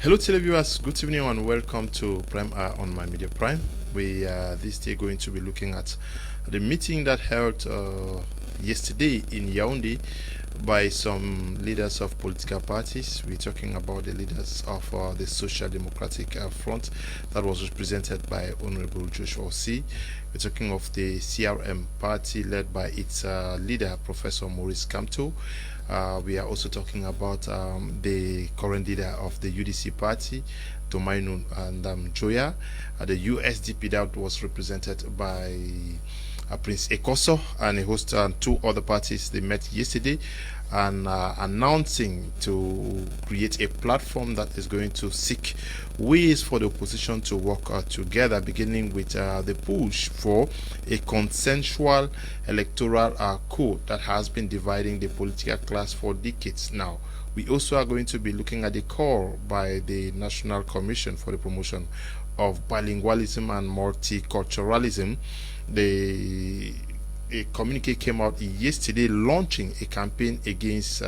Hello televiewers, good evening and welcome to Prime Hour on My Media Prime. We are this day going to be looking at the meeting that held yesterday in Yaoundé by some leaders of political parties. We're talking about the leaders of the Social Democratic Front that was represented by Honorable Joshua C. We're talking of the CRM party led by its leader, Professor Maurice Kamto. We are also talking about the current leader of the UDC party, Domainu and Joya. The USDP that was represented by Prince Ekoso and a host and two other parties. They met yesterday and announcing to create a platform that is going to seek ways for the opposition to work together, beginning with the push for a consensual electoral code that has been dividing the political class for decades now. We also are going to be looking at the call by the National Commission for the Promotion of Bilingualism and Multiculturalism. A communique came out yesterday launching a campaign against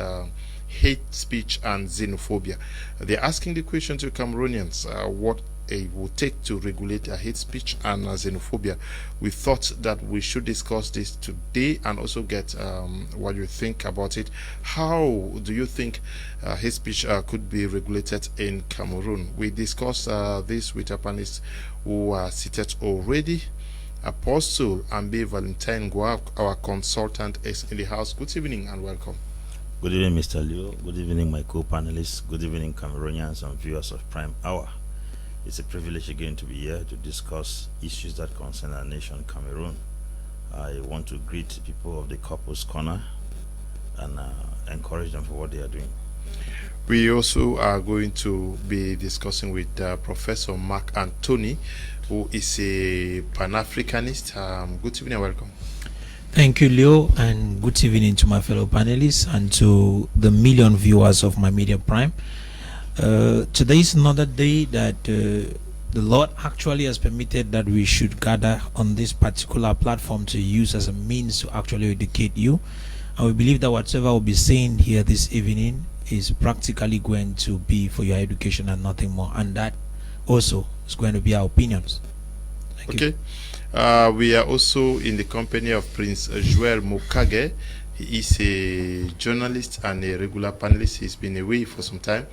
hate speech and xenophobia. They're asking the question to Cameroonians what it would take to regulate hate speech and xenophobia. We thought that we should discuss this today and also get what you think about it. How do you think hate speech could be regulated in Cameroon? We discussed this with our panelists who are seated already. Apostle Ambe Valentine Gua, our consultant, is in the house. Good evening and welcome. Good evening, Mr. Leo. Good evening, my co-panelists. Good evening, Cameroonians and viewers of Prime Hour. It's a privilege again to be here to discuss issues that concern our nation, Cameroon. I want to greet people of the Couples Corner and encourage them for what they are doing. We also are going to be discussing with Professor Mark Anthony, who is a Pan-Africanist. Good evening and welcome. Thank you, Leo, and good evening to my fellow panelists and to the million viewers of My Media Prime. Today is another day that the Lord actually has permitted that we should gather on this particular platform to use as a means to actually educate you. And we believe that whatever we'll be saying here this evening is practically going to be for your education and nothing more. And that also is going to be our opinions. Thank you. We are also in the company of Prince Joel Mokage. He is a journalist and a regular panelist. He's been away for some time.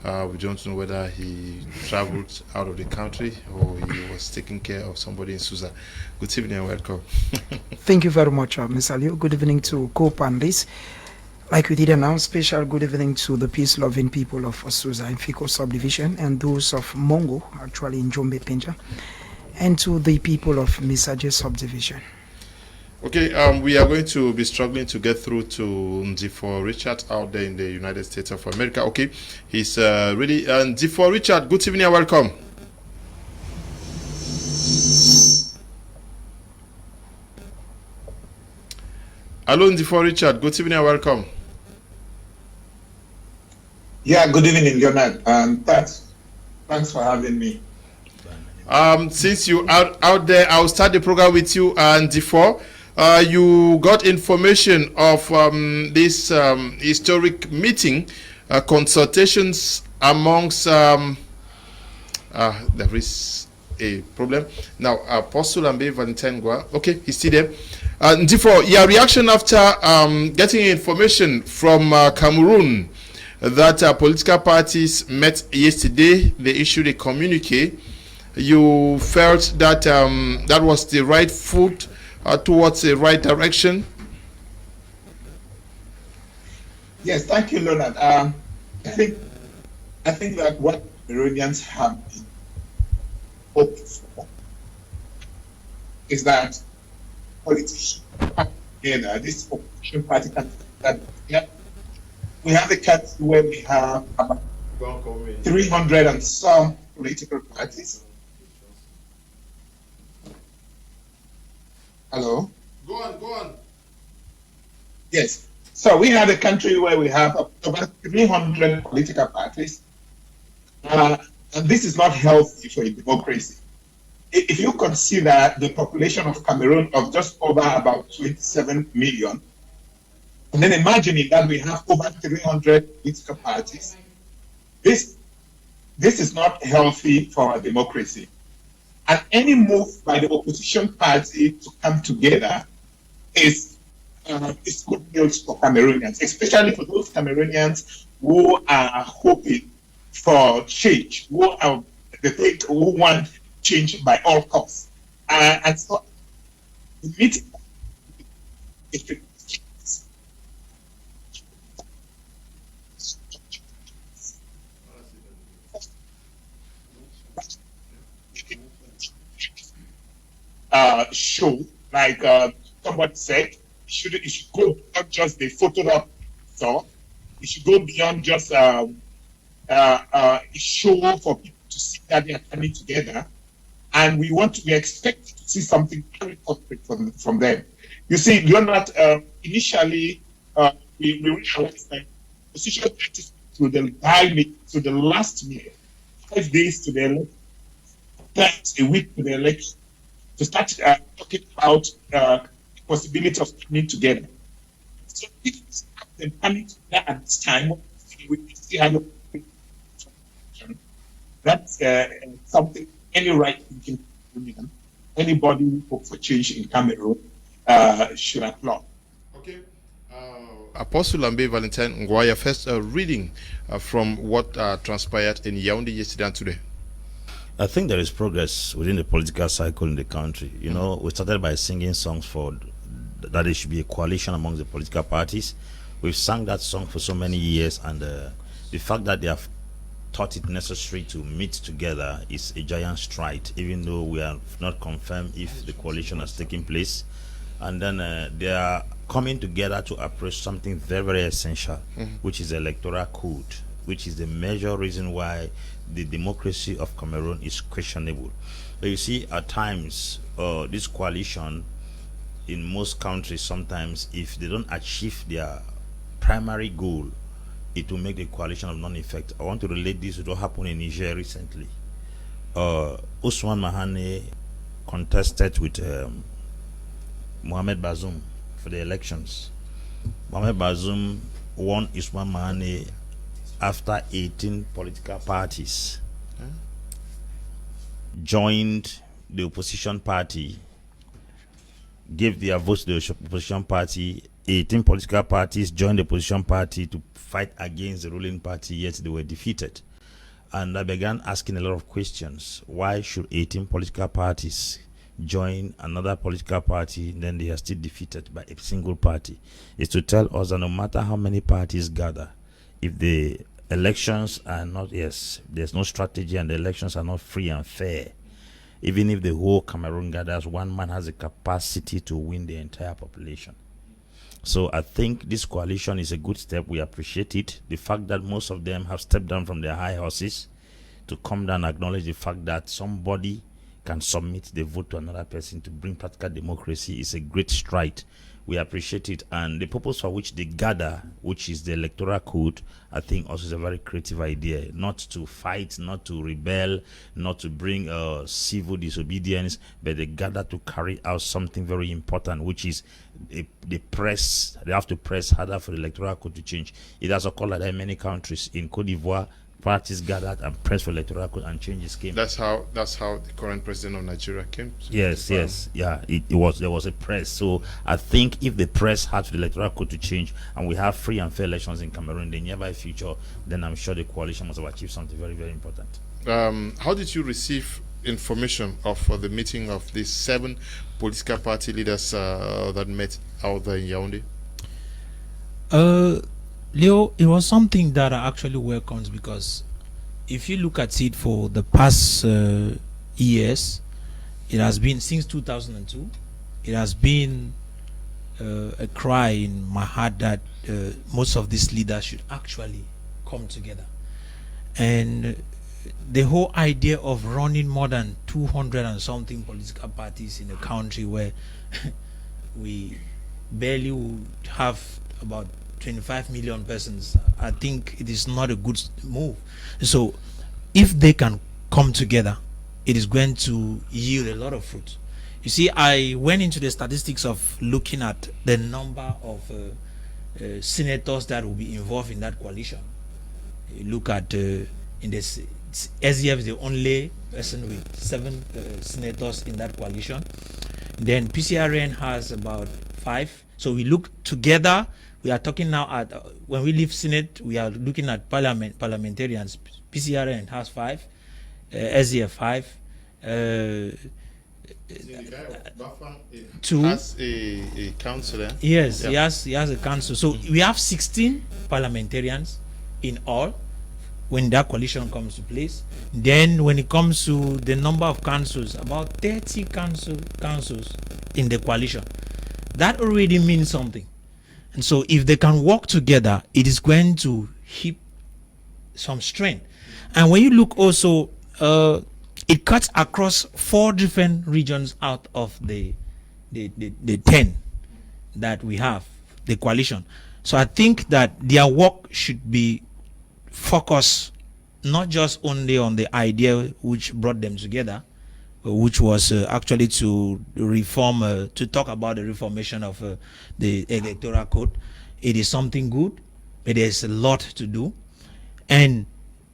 We don't know whether he traveled out of the country or he was taking care of somebody in Susa. Good evening and welcome. Thank you very much, Mr. Leo. Good evening to co-panelists. Like we did announce, special good evening to the peace-loving people of Susa and Fiko subdivision and those of Mongo, actually in Jombe Pinja, and to the people of Misaje subdivision. Okay, we are going to be struggling to get through to Ndifo Richard out there in the United States of America. Okay, he's ready. Ndifo Richard, good evening and welcome. Hello, Ndifo Richard, good evening and welcome. Yeah, good evening, Leonard. Thanks for having me. Since you are out there, I'll start the program with you, Ndifo. You got information of this historic meeting, consultations amongst, there is a problem. Now, Apostle Ambe Valentine Gua, okay, he's still there. Ndifo, your reaction after getting information from Cameroon that political parties met yesterday, they issued a communique. You felt that that was the right foot towards the right direction? Yes, thank you, Leonard. I think that what Cameroonians have been hoping for is that politicians together, this opposition party can that we have a country where we have about 300 and some political parties. Hello? Go on. Yes. So we have a country where we have about 300 political parties. And this is not healthy for a democracy. If you consider the population of Cameroon of just over about 27 million, and then imagining that we have over 300 political parties, this this is not healthy for our democracy. And any move by the opposition party to come together is good news for Cameroonians, especially for those Cameroonians who are hoping for change, who want change by all costs. And so the meeting show, like somebody said, it should go beyond just the photo up. So it should go beyond just a show for people to see that they are coming together. And we expect to see something very concrete from them. You see, Leonard, initially we realized that position parties to the last minute, 5 days to the election, a week to the election, to start talking about the possibility of coming together. So if it's coming together at this time, we see how that's something any right-thinking Cameroonian, anybody who hope for change in Cameroon should applaud. Okay. Apostle Ambe Valentine Ngwaya, first reading from what transpired in Yaoundé yesterday and today. I think there is progress within the political cycle in the country. You know, we started by singing songs for that there should be a coalition among the political parties. We've sung that song for so many years, and the fact that they have thought it necessary to meet together is a giant stride, even though we have not confirmed if the coalition has taken place. And then they are coming together to approach something very, very essential, which is the electoral code, which is the major reason why the democracy of Cameroon is questionable. But you see, at times, this coalition in most countries, sometimes, if they don't achieve their primary goal, it will make the coalition of non-effect. I want to relate this to what happened in Niger recently. Ousmane Mahane contested with Mohamed Bazoum for the elections. Mohamed Bazoum won Ousmane Mahane after 18 political parties joined the opposition party, gave their votes to the opposition party. 18 political parties joined the opposition party to fight against the ruling party, yet they were defeated. And I began asking a lot of questions. Why should 18 political parties join another political party, then they are still defeated by a single party? It's to tell us that no matter how many parties gather, if the elections are not, there's no strategy and the elections are not free and fair, even if the whole Cameroon gathers, one man has the capacity to win the entire population. So I think this coalition is a good step. We appreciate it. The fact that most of them have stepped down from their high horses to come down and acknowledge the fact that somebody can submit the vote to another person to bring practical democracy is a great stride. We appreciate it, and the purpose for which they gather, which is the electoral code, I think also is a very creative idea. Not to fight, not to rebel, not to bring civil disobedience, but they gather to carry out something very important, which is they have to press harder for the electoral code to change. It has occurred like that in many countries. In Cote d'Ivoire, parties gathered and pressed for electoral code and changes came. That's how the current president of Nigeria came. Yes. Yeah, there was a press. So I think if the press had for the electoral code to change and we have free and fair elections in Cameroon in the nearby future, then I'm sure the coalition must have achieved something very, very important. How did you receive information of the meeting of the 7 political party leaders that met out there in Yaoundé? Leo, it was something that I actually welcomed, because if you look at it for the past years, it has been since 2002, it has been a cry in my heart that most of these leaders should actually come together. And the whole idea of running more than 200 and something political parties in a country where we barely would have about 25 million persons, I think it is not a good move. So if they can come together, it is going to yield a lot of fruit. You see, I went into the statistics of looking at the number of senators that will be involved in that coalition. You look at in the SDF is the only person with 7 senators in that coalition. Then PCRN has about 5. So we look together. We are talking now at when we leave Senate, we are looking at parliamentarians. PCRN has 5, SDF 5. Two. As a councillor. Yes, Yeah. he has a council. So we have 16 parliamentarians in all when that coalition comes to place. Then when it comes to the number of councils, about 30 councils in the coalition. That already means something. And so if they can work together, it is going to heap some strength. And when you look also, it cuts across 4 different regions out of the 10 that we have, the coalition. So I think that their work should be focused not just only on the idea which brought them together, which was actually to reform, to talk about the reformation of the electoral code. It is something good, but there's a lot to do. And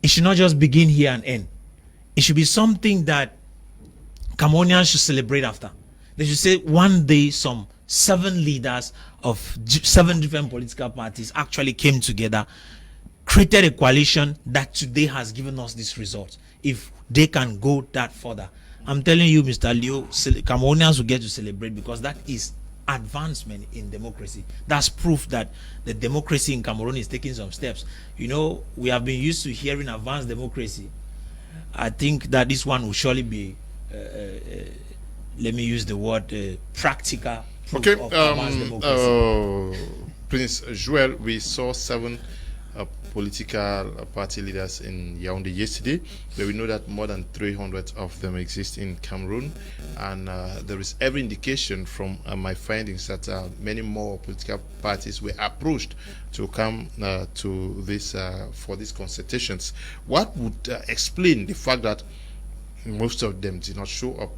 it should not just begin here and end. It should be something that Cameroonians should celebrate after. They should say one day some 7 leaders of 7 different political parties actually came together, created a coalition that today has given us this result. If they can go that further, I'm telling you, Mr. Leo, Cameroonians will get to celebrate, because that is advancement in democracy. That's proof that the democracy in Cameroon is taking some steps. You know, we have been used to hearing advanced democracy. I think that this one will surely be, let me use the word, practical proof Okay, of advanced democracy. Prince Joel, we saw 7 political party leaders in Yaoundé yesterday, but we know that more than 300 of them exist in Cameroon, and there is every indication from my findings that many more political parties were approached to come to this for these consultations. What would explain the fact that most of them did not show up?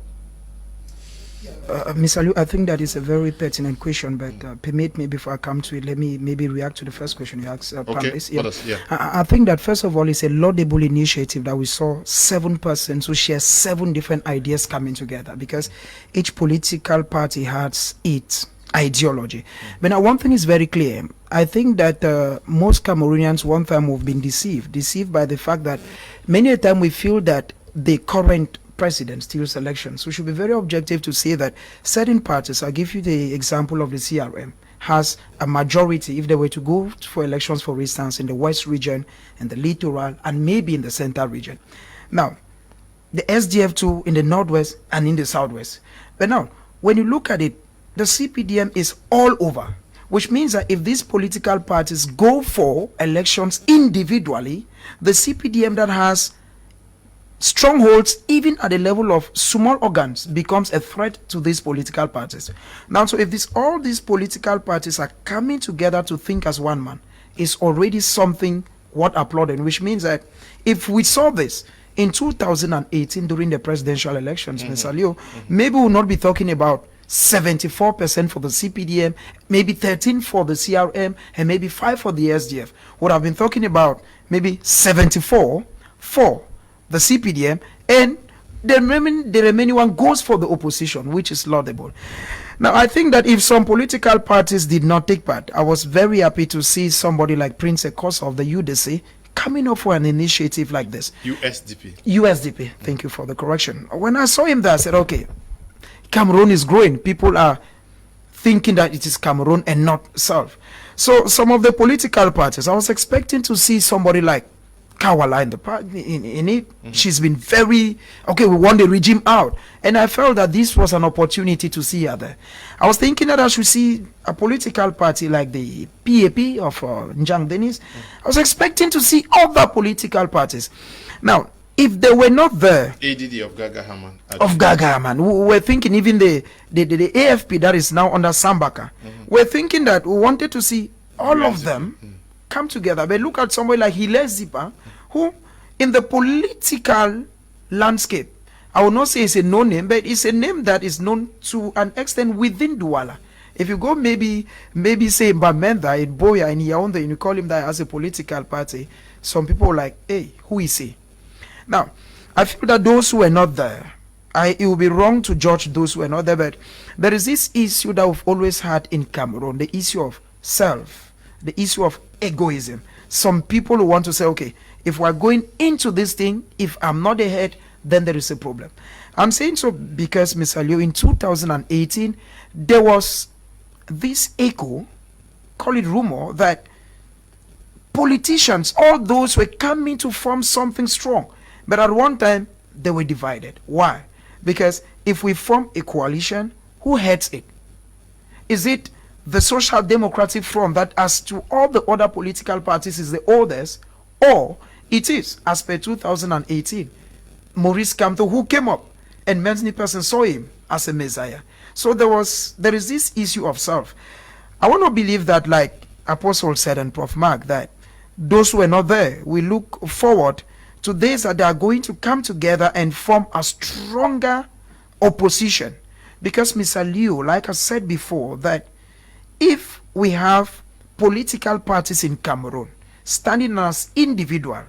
Mr. Liu, I think that is a very pertinent question, but permit me, before I come to it, let me maybe react to the first question you asked. Panelists. Yeah. I think that first of all, it's a laudable initiative that we saw 7 persons who share 7 different ideas coming together, because each political party has its ideology. But now one thing is very clear. I think that most Cameroonians one time have been deceived by the fact that many a time we feel that the current president steals elections. We should be very objective to say that certain parties, I'll give you the example of the CRM, has a majority if they were to go for elections, for instance, in the West region, in the littoral, and maybe in the Central region. Now, the SDF too in the Northwest and in the Southwest. But now, when you look at it, the CPDM is all over, which means that if these political parties go for elections individually, the CPDM that has strongholds even at the level of small organs becomes a threat to these political parties. Now, so if all these political parties are coming together to think as one man, is already something worth applauding, which means that if we saw this in 2018 during the presidential elections, Mr. Leo, maybe we'll not be talking about 74% for the CPDM, maybe 13 for the CRM, and maybe 5 for the SDF. What I've been talking about, maybe 74 for the CPDM, and the remaining one goes for the opposition, which is laudable. Now, I think that if some political parties did not take part, I was very happy to see somebody like Prince Ekosa of the UDC coming up for an initiative like this. USDP, thank you for the correction. When I saw him there, I said, okay, Cameroon is growing. People are thinking that it is Cameroon and not South. So some of the political parties, I was expecting to see somebody like Kawala in the party in it. She's been very okay. We want the regime out, and I felt that this was an opportunity to see her there. I was thinking that I should see a political party like the PAP of Njang Denis. I was expecting to see other political parties. Now, if they were not there, ADD of Gaga Haman. We were thinking even the AFP that is now under Sambaka. We're thinking that we wanted to see all of them come together. But look at somebody like Hilaire Zipa, who in the political landscape, I will not say it's a known name, but it's a name that is known to an extent within Douala. If you go maybe say Bamenda in Boya in Yaoundé and you call him that as a political party, some people are like, hey, who is he? Now, I feel that those who were not there, it would be wrong to judge those who were not there, but there is this issue that we've always had in Cameroon, the issue of self, the issue of egoism. Some people who want to say, okay, if we're going into this thing, if I'm not the head, then there is a problem. I'm saying so because, Mr. Liu, in 2018, there was this echo, call it rumor, that politicians, all those were coming to form something strong. But at one time, they were divided. Why? Because if we form a coalition, who heads it? Is it the Social Democratic Front that, as to all the other political parties, is the oldest? Or it is, as per 2018, Maurice Kamto, who came up and many persons saw him as a messiah. So there is this issue of self. I want to believe that, like Apostle said and Prof. Mark, that those who are not there, we look forward to days that they are going to come together and form a stronger opposition. Because, Mr. Liu, like I said before, that if we have political parties in Cameroon standing as individual,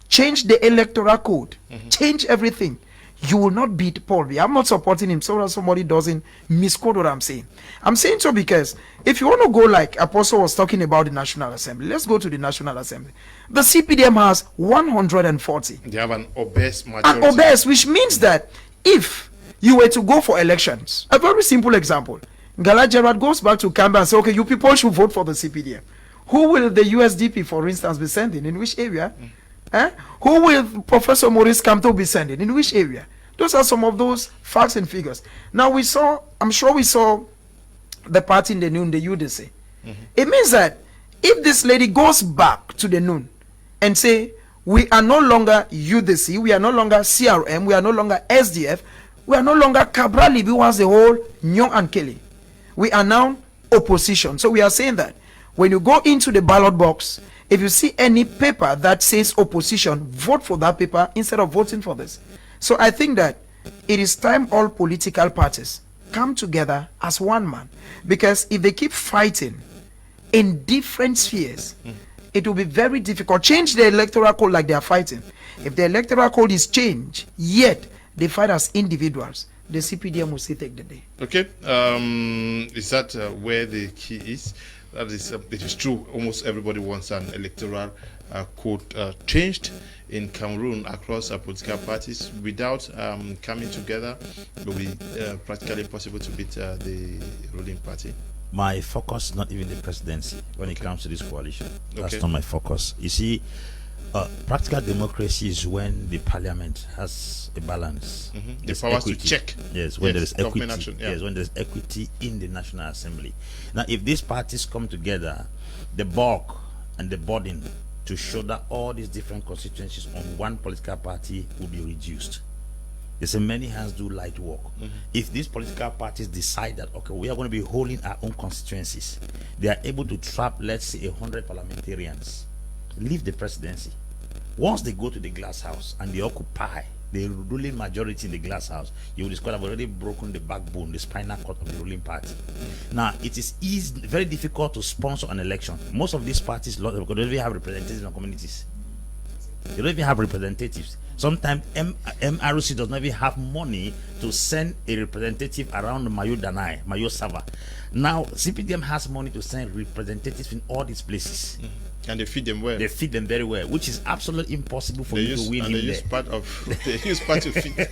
change the electoral code, change everything, you will not beat Paul Biya. I'm not supporting him so that somebody doesn't misquote what I'm saying. I'm saying so because if you want to go like Apostle was talking about the National Assembly, let's go to the National Assembly. The CPDM has 140. They have an obese majority. An obese, which means that if you were to go for elections, a very simple example, Gala Gerard goes back to Canberra and says, okay, you people should vote for the CPDM. Who will the USDP, for instance, be sending? In which area? Who will Professor Maurice Kamto be sending? In which area? Those are some of those facts and figures. Now I'm sure we saw the party in the noon, the UDC. It means that if this lady goes back to the noon and say, we are no longer UDC, we are no longer CRM, we are no longer SDF, we are no longer Cabral Libi was the whole Nyong and Kelly. We are now opposition. So we are saying that when you go into the ballot box, if you see any paper that says opposition, vote for that paper instead of voting for this. So I think that it is time all political parties come together as one man. Because if they keep fighting in different spheres, it will be very difficult. Change the electoral code like they are fighting. If the electoral code is changed, yet they fight as individuals, the CPDM will still take the day. Okay. Is that where the key is? That is, it is true. Almost everybody wants an electoral code changed in Cameroon across political parties. Without coming together, it will be practically impossible to beat the ruling party. My focus, not even the presidency, when it comes to this coalition. That's Okay. not my focus. You see, practical democracy is when the parliament has a balance. The There's powers equity. to check. Yes, when there is government equity. action, yeah. Yes, when there is equity in the National Assembly. Now, if these parties come together, the bulk and the burden to shoulder all these different constituencies on one political party will be reduced. They say many hands do light work. If these political parties decide that, okay, we are going to be holding our own constituencies, they are able to trap, let's say, 100 parliamentarians, leave the presidency. Once they go to the glass house and they occupy the ruling majority in the glass house, you will discover they've already broken the backbone, the spinal cord of the ruling party. Now, it is very difficult to sponsor an election. Most of these parties, because they don't even have representatives in communities. They don't even have representatives. Sometimes MRC does not even have money to send a representative around Mayo Danai, Mayo Sava. Now, CPDM has money to send representatives in all these places. And they feed them well. They feed them very well, which is absolutely impossible for you to win in they there. use part to feed.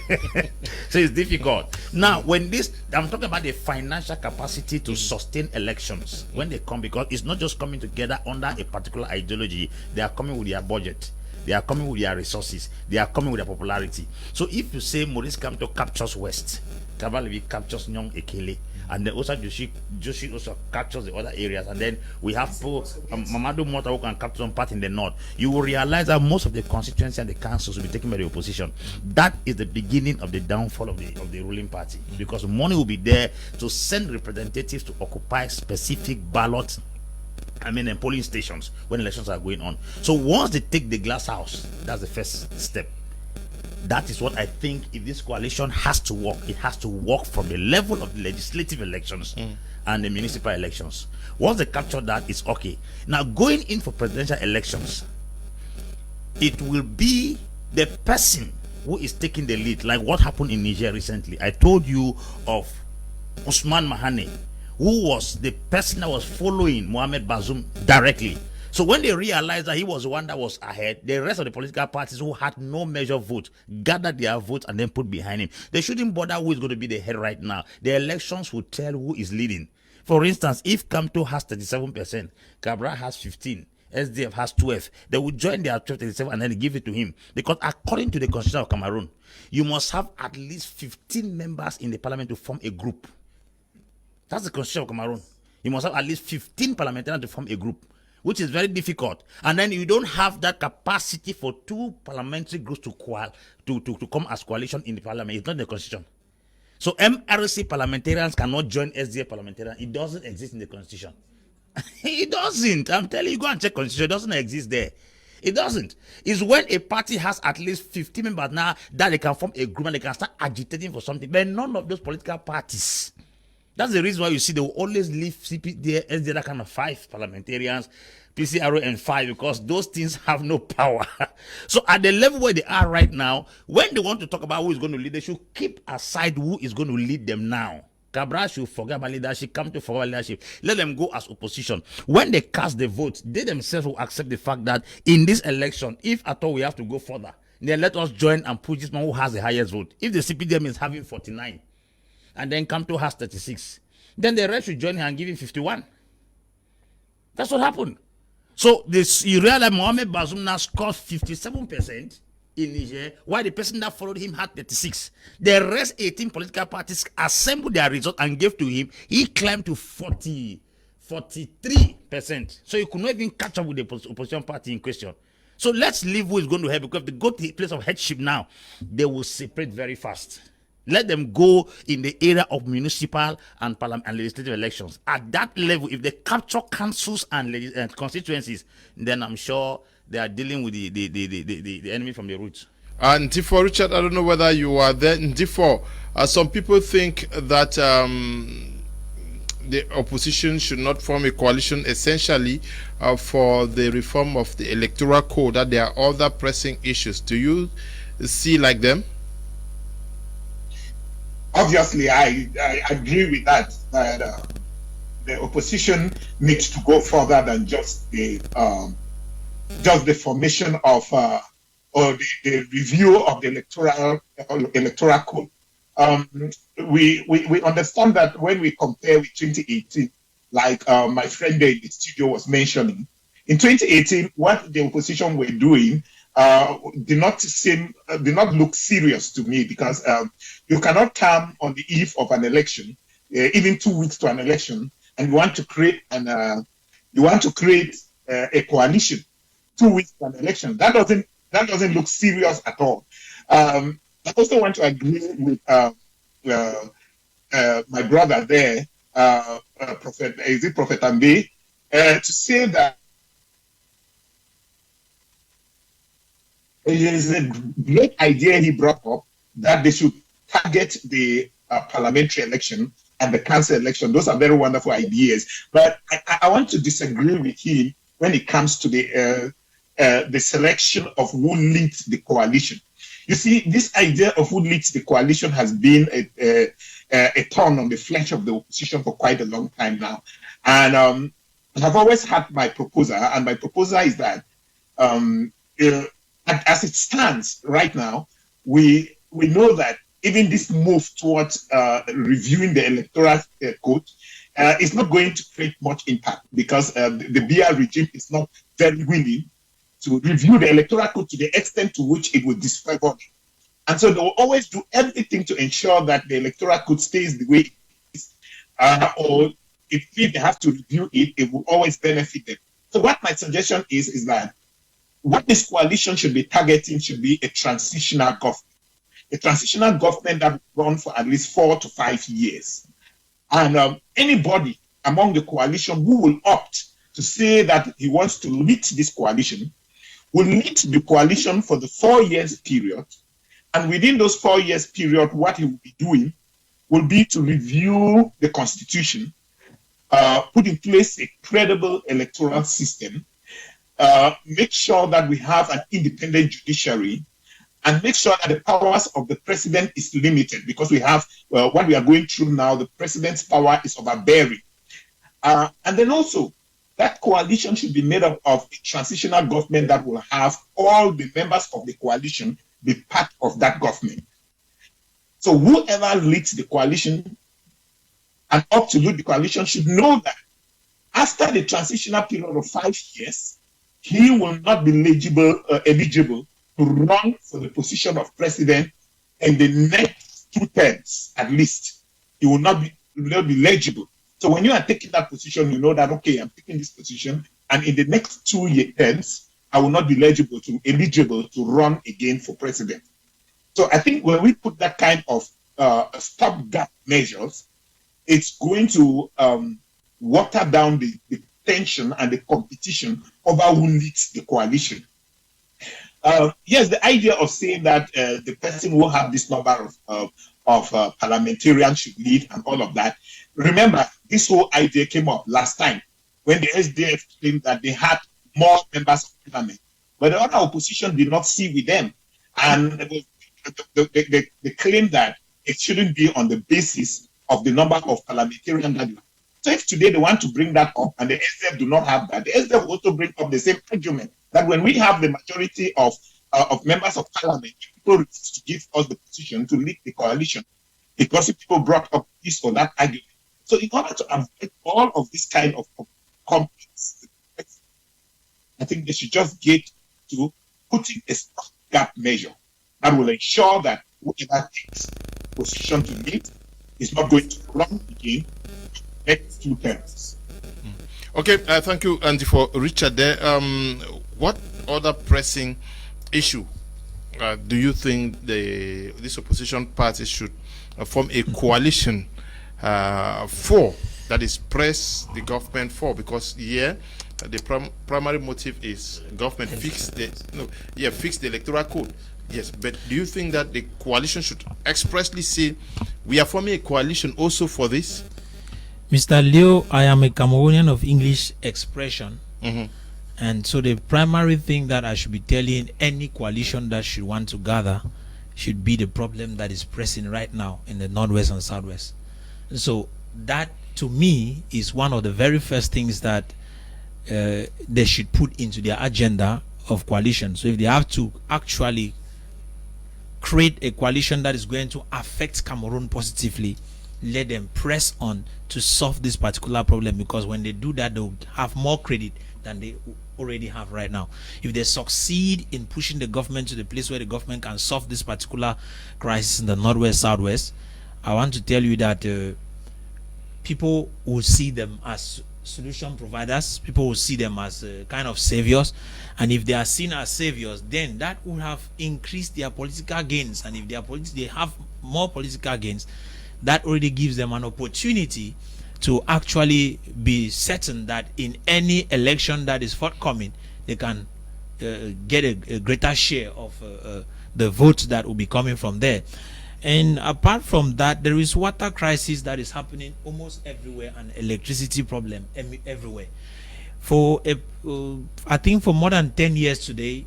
So it's difficult. Now, when I'm talking about the financial capacity to sustain elections when they come, because it's not just coming together under a particular ideology. They are coming with their budget. They are coming with their resources. They are coming with their popularity. So if you say Maurice Kamto captures West, Kabalevi captures Nyong Ekele, and then also Joshi also captures the other areas, and then we have Mamadou Mota who can capture some part in the north, you will realize that most of the constituency and the councils will be taken by the opposition. That is the beginning of the downfall of the ruling party, because money will be there to send representatives to occupy specific ballots, and polling stations when elections are going on. So once they take the glass house, that's the first step. That is what I think, if this coalition has to work, it has to work from the level of the legislative elections and the municipal elections. Once they capture that, it's okay. Now, going in for presidential elections, it will be the person who is taking the lead, like what happened in Niger recently. I told you of Usman Mahane, who was the person that was following Mohamed Bazoum directly. So when they realized that he was the one that was ahead, the rest of the political parties who had no measure vote gathered their votes and then put behind him. They shouldn't bother who is going to be the head right now. The elections will tell who is leading. For instance, if Kamto has 37%, Cabral has 15%, SDF has 12%, they will join their 12, 37 and then give it to him. Because according to the Constitution of Cameroon, you must have at least 15 members in the parliament to form a group. That's the Constitution of Cameroon. You must have at least 15 parliamentarians to form a group, which is very difficult. And then you don't have that capacity for two parliamentary groups to come as coalition in the parliament. It's not in the Constitution. So MRC parliamentarians cannot join SDF parliamentarians. It doesn't exist in the Constitution. It doesn't. I'm telling you, go and check Constitution. It doesn't exist there. It doesn't. It's when a party has at least 50 members now that they can form a group and they can start agitating for something. But none of those political parties. That's the reason why you see they will always leave CPD, SDF, that kind of 5 parliamentarians, PCRO and 5, because those things have no power. So at the level where they are right now, when they want to talk about who is going to lead, they should keep aside who is going to lead them now. Cabral should forget about leadership, come to forget about leadership. Let them go as opposition. When they cast the vote, they themselves will accept the fact that in this election, if at all we have to go further, then let us join and push this man who has the highest vote. If the CPDM is having 49, and then Kamto has 36, then the rest should join him and give him 51. That's what happened. So you realize Mohamed Bazoum now scored 57% in Niger, while the person that followed him had 36. The rest 18 political parties assembled their results and gave to him. He climbed to 43%. So you could not even catch up with the opposition party in question. So let's leave who is going to help, because if they go to the place of headship now, they will separate very fast. Let them go in the area of municipal and parliament and legislative elections. At that level, if they capture councils and constituencies, then I'm sure they are dealing with the enemy from the roots. And Ndifo, Richard, I don't know whether you are there. Ndifo, some people think that the opposition should not form a coalition essentially for the reform of the electoral code, that there are other pressing issues. Do you see like them? Obviously, I agree with that. That the opposition needs to go further than just the formation of or the review of the electoral code. We understand that when we compare with 2018, like my friend there in the studio was mentioning, in 2018, what the opposition were doing did not look serious to me, because you cannot come on the eve of an election, even 2 weeks to an election, and you want to create a coalition 2 weeks to an election. That doesn't look serious at all. I also want to agree with my brother there, Prophet Ambe, to say that it is a great idea he brought up that they should target the parliamentary election and the council election. Those are very wonderful ideas. But I want to disagree with him when it comes to the selection of who leads the coalition. You see, this idea of who leads the coalition has been a thorn on the flesh of the opposition for quite a long time now. And I've always had my proposal, and my proposal is that as it stands right now, we know that even this move towards reviewing the electoral code is not going to create much impact, because the BR regime is not very willing to review the electoral code to the extent to which it will disfavor them. And so they will always do everything to ensure that the electoral code stays the way it is, or if they have to review it, it will always benefit them. So what my suggestion is that what this coalition should be targeting should be a transitional government. A transitional government that will run for at least 4 to 5 years. And anybody among the coalition who will opt to say that he wants to lead this coalition will lead the coalition for the 4 years period. And within those 4 years period, what he will be doing will be to review the constitution, put in place a credible electoral system, make sure that we have an independent judiciary, and make sure that the powers of the president is limited, because we have, well, what we are going through now, the president's power is overbearing. And then also, that coalition should be made up of a transitional government that will have all the members of the coalition be part of that government. So whoever leads the coalition and up to lead the coalition should know that after the transitional period of 5 years, he will not be eligible to run for the position of president in the next 2 terms at least. He will not be eligible. So when you are taking that position, you know that, okay, I'm taking this position, and in the next 2 terms, I will not be eligible to run again for president. So I think when we put that kind of stopgap measures, it's going to water down the tension and the competition over who leads the coalition. Yes, the idea of saying that the person who have this number of parliamentarians should lead and all of that. Remember, this whole idea came up last time when the SDF claimed that they had more members of parliament, but the other opposition did not see with them, and they claimed that it shouldn't be on the basis of the number of parliamentarians that you have. So if today they want to bring that up and the SDF do not have that, the SDF will also bring up the same argument that when we have the majority of members of parliament, people refuse to give us the position to lead the coalition because people brought up this or that argument. So in order to avoid all of this kind of conflicts, I think they should just get to putting a stopgap measure that will ensure that whoever takes position to lead is not going to run again next 2 terms. Okay, thank you, Andy, for Richard there. What other pressing issue do you think this opposition party should form a coalition for, that is press the government for? Because the primary motive is government fix the electoral code. Yes, but do you think that the coalition should expressly say we are forming a coalition also for this? Mr. Leo, I am a Cameroonian of English expression. And so the primary thing that I should be telling any coalition that should want to gather should be the problem that is pressing right now in the Northwest and Southwest. So that, to me, is one of the very first things that they should put into their agenda of coalition. So if they have to actually create a coalition that is going to affect Cameroon positively, let them press on to solve this particular problem, because when they do that, they'll have more credit than they already have right now. If they succeed in pushing the government to the place where the government can solve this particular crisis in the Northwest, Southwest, I want to tell you that people will see them as solution providers. People will see them as kind of saviors, and if they are seen as saviors, then that will have increased their political gains. And if they have more political gains, that already gives them an opportunity to actually be certain that in any election that is forthcoming, they can get a greater share of the votes that will be coming from there. And apart from that, there is water crisis that is happening almost everywhere, and electricity problem everywhere. I think for more than 10 years today,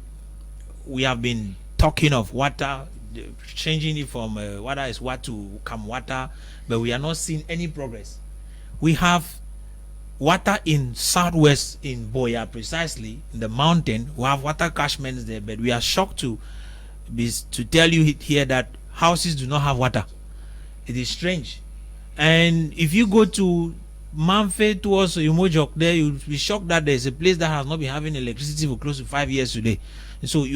we have been talking of water, changing it from water is what to come water, but we are not seeing any progress. We have water in Southwest, in Boya precisely, in the mountain. We have water catchments there, but we are shocked to tell you here that houses do not have water. It is strange. And if you go to Manfe towards Umojok, there you'll be shocked that there's a place that has not been having electricity for close to 5 years today. And so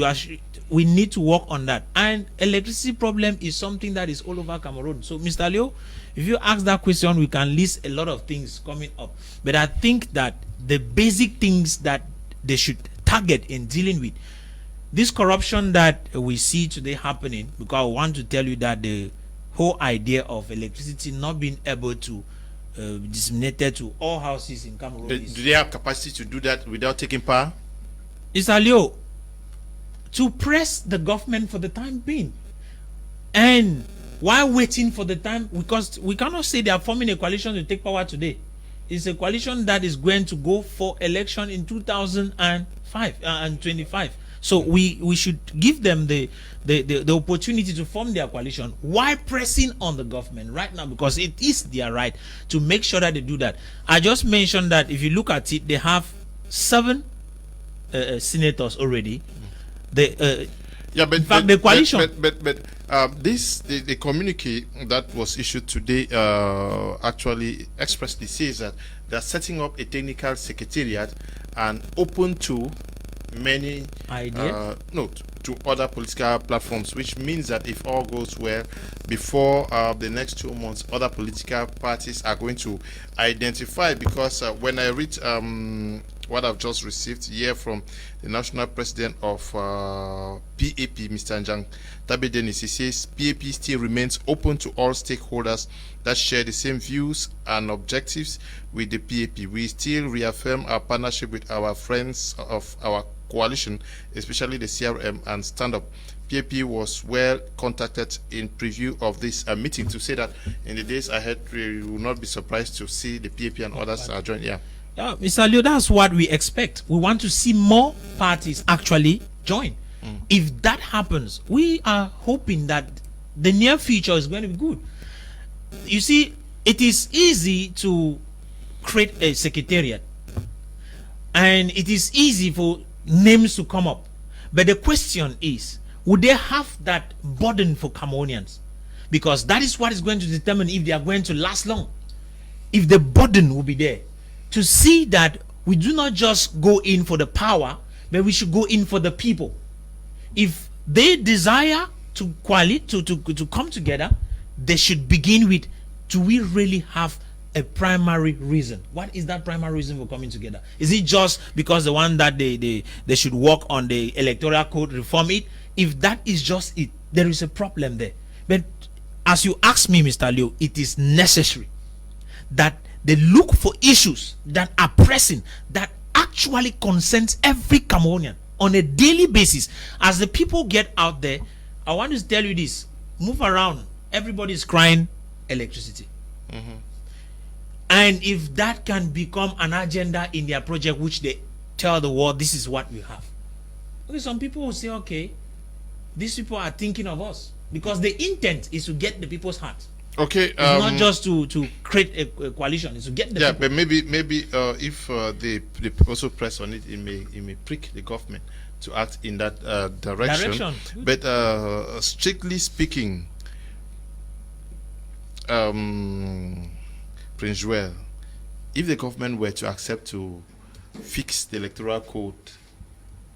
we need to work on that. And electricity problem is something that is all over Cameroon. So Mr. Leo, if you ask that question, we can list a lot of things coming up. But I think that the basic things that they should target in dealing with this corruption that we see today happening, because I want to tell you that the whole idea of electricity not being able to be disseminated to all houses in Cameroon. Do they have capacity to do that without taking power? Mr. Leo, to press the government for the time being, and while waiting for the time, because we cannot say they are forming a coalition to take power today. It's a coalition that is going to go for election in 2005 and 25. So we should give them the opportunity to form their coalition while pressing on the government right now, because it is their right to make sure that they do that. I just mentioned that if you look at it, they have 7 senators already. Yeah, but in fact, the coalition. The communique that was issued today actually expressly says that they're setting up a technical secretariat and open to many ideas. To other political platforms, which means that if all goes well, before the next 2 months, other political parties are going to identify. Because when I read what I've just received here from the national president of PAP, Mr. Njang Tabe Dennis, he says PAP still remains open to all stakeholders that share the same views and objectives with the PAP. We still reaffirm our partnership with our friends of our coalition, especially the CRM and Stand Up. PAP was well contacted in preview of this meeting to say that in the days ahead we will not be surprised to see the PAP and others join. Yeah, Mr. Leo, that's what we expect. We want to see more parties actually join. If that happens, we are hoping that the near future is going to be good. You see, it is easy to create a secretariat, and it is easy for names to come up, but the question is, would they have that burden for Cameroonians? Because that is what is going to determine if they are going to last long. If the burden will be there to see that we do not just go in for the power, but we should go in for the people. If they desire to to come together, they should begin with, do we really have a primary reason? What is that primary reason for coming together? Is it just because the one that they should work on the electoral code, reform it? If that is just it, there is a problem there. But as you ask me, Mr. Leo, it is necessary that they look for issues that are pressing, that actually concerns every Cameroonian on a daily basis. As the people get out there, I want to tell you this: move around. Everybody is crying electricity. And if that can become an agenda in their project, which they tell the world, this is what we have. Okay, some people will say, okay, these people are thinking of us, because the intent is to get the people's heart. Okay, it's not just to create a coalition; it's to get the people. But maybe if they also press on it, it may prick the government to act in that direction. But strictly speaking, Prince Joel, if the government were to accept to fix the electoral code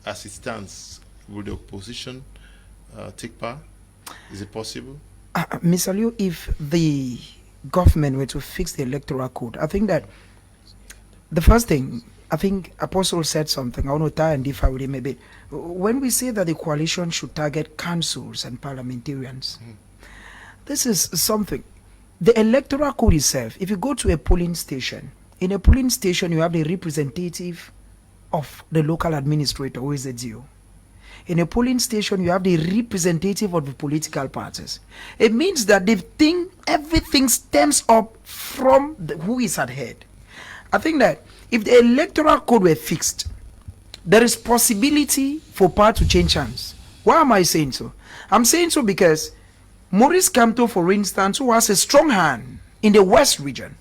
as it stands, will the opposition take power? Is it possible? Mr. Liu, if the government were to fix the electoral code, I think that the first thing, I think Apostle said something, I want to tie and differ with him a bit. When we say that the coalition should target councils and parliamentarians, this is something. The electoral code itself, if you go to a polling station, in a polling station you have the representative of the local administrator, who is the DO. In a polling station, you have the representative of the political parties. It means that they think everything stems up from who is at head. I think that if the electoral code were fixed, there is possibility for power to change hands. Why am I saying so? I'm saying so because Maurice Kamto, for instance, who has a strong hand in the West region,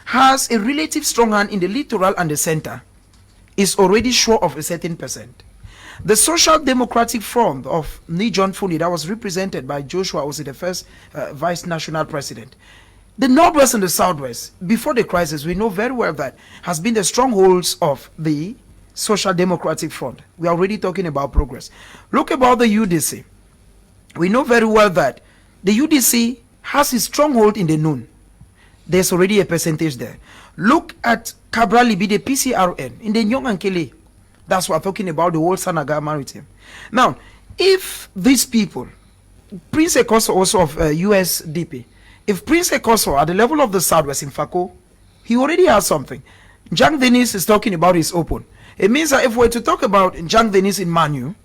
has a relative strong hand in the littoral and the center, is already sure of a certain percent. The Social Democratic Front of Nijon Funi, that was represented by Joshua, was the first vice national president. The Northwest and the Southwest, before the crisis, we know very well that has been the strongholds of the Social Democratic Front. We are already talking about progress. Look about the UDC. We know very well that the UDC has a stronghold in the Noon. There's already a percentage there. Look at Cabral Libi, the PCRN, in the Nyong and Kele. That's what I'm talking about, the whole Sanaga Maritime. Now, if these people, Prince Ekoso also of USDP, if Prince Ekoso at the level of the Southwest in Fako, he already has something. Jang Denis is talking about his open. It means that if we're to talk about Jang Denis in Manu,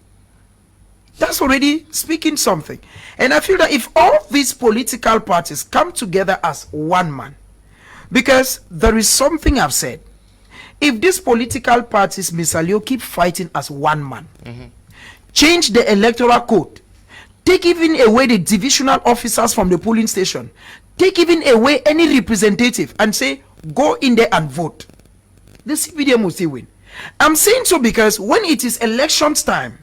that's already speaking something. And I feel that if all these political parties come together as one man, because there is something I've said, if these political parties, Mr. Leo, keep fighting as one man, change the electoral code, take even away the divisional officers from the polling station, take even away any representative and say, go in there and vote, the CPDM will still win. I'm saying so because when it is elections time,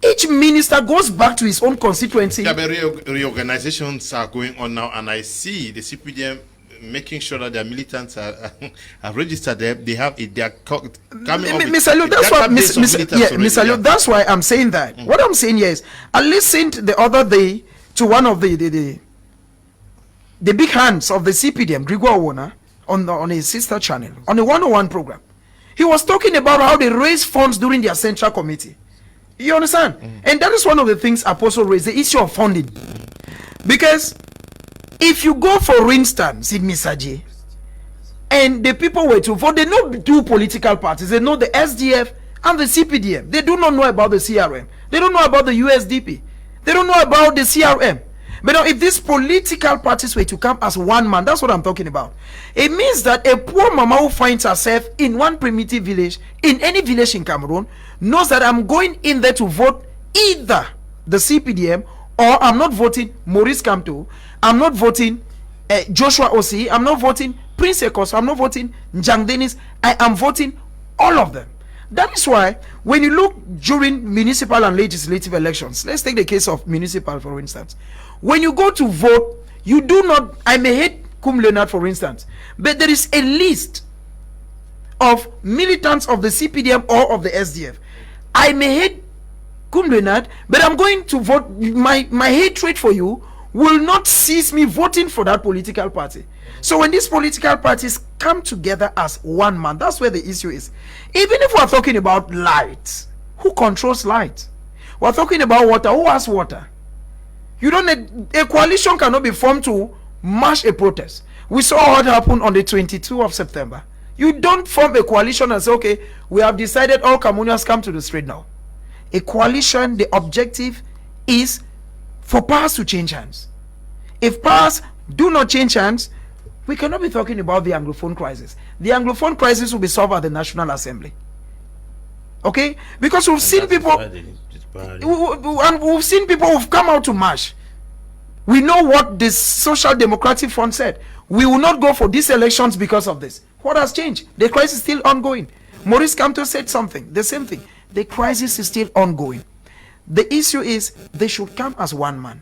each minister goes back to his own constituency. Yeah, but reorganizations are going on now, and I see the CPDM making sure that their militants are registered. They have a that's why I'm saying that. What I'm saying here is, I listened the other day to one of the big hands of the CPDM, Gregoire Warner, on his sister channel, on a 101 program. He was talking about how they raise funds during their central committee. You understand? And that is one of the things Apostle raised, the issue of funding. Because if you go, for instance, in Misaje, and the people were to vote, they know two political parties. They know the SDF and the CPDM. They do not know about the CRM. They don't know about the USDP. They don't know about the CRM. But now, if these political parties were to come as one man, that's what I'm talking about. It means that a poor mama who finds herself in one primitive village, in any village in Cameroon, knows that I'm going in there to vote either the CPDM, or I'm not voting Maurice Kamto, I'm not voting Joshua Osi, I'm not voting Prince Ekos, I'm not voting Njang Dennis, I am voting all of them. That is why when you look during municipal and legislative elections, let's take the case of municipal for instance. When you go to vote, you do not, I may hate Cum Leonard for instance, but there is a list of militants of the CPDM or of the SDF. I may hate Cum Leonard, but I'm going to vote. My hatred for you will not cease me voting for that political party. So when these political parties come together as one man, that's where the issue is. Even if we're talking about light, who controls light? We're talking about water, who has water? You don't need, a coalition cannot be formed to march a protest. We saw what happened on the 22nd of September. You don't form a coalition and say, okay, we have decided all Cameroonians come to the street now. A coalition, the objective is for powers to change hands. If powers do not change hands, we cannot be talking about the Anglophone crisis. The Anglophone crisis will be solved at the National Assembly. Okay? Because we've seen people, we've seen people who've come out to march. We know what the Social Democratic Front said. We will not go for these elections because of this. What has changed? The crisis is still ongoing. Maurice Kamto said something, the same thing. The crisis is still ongoing. The issue is they should come as one man.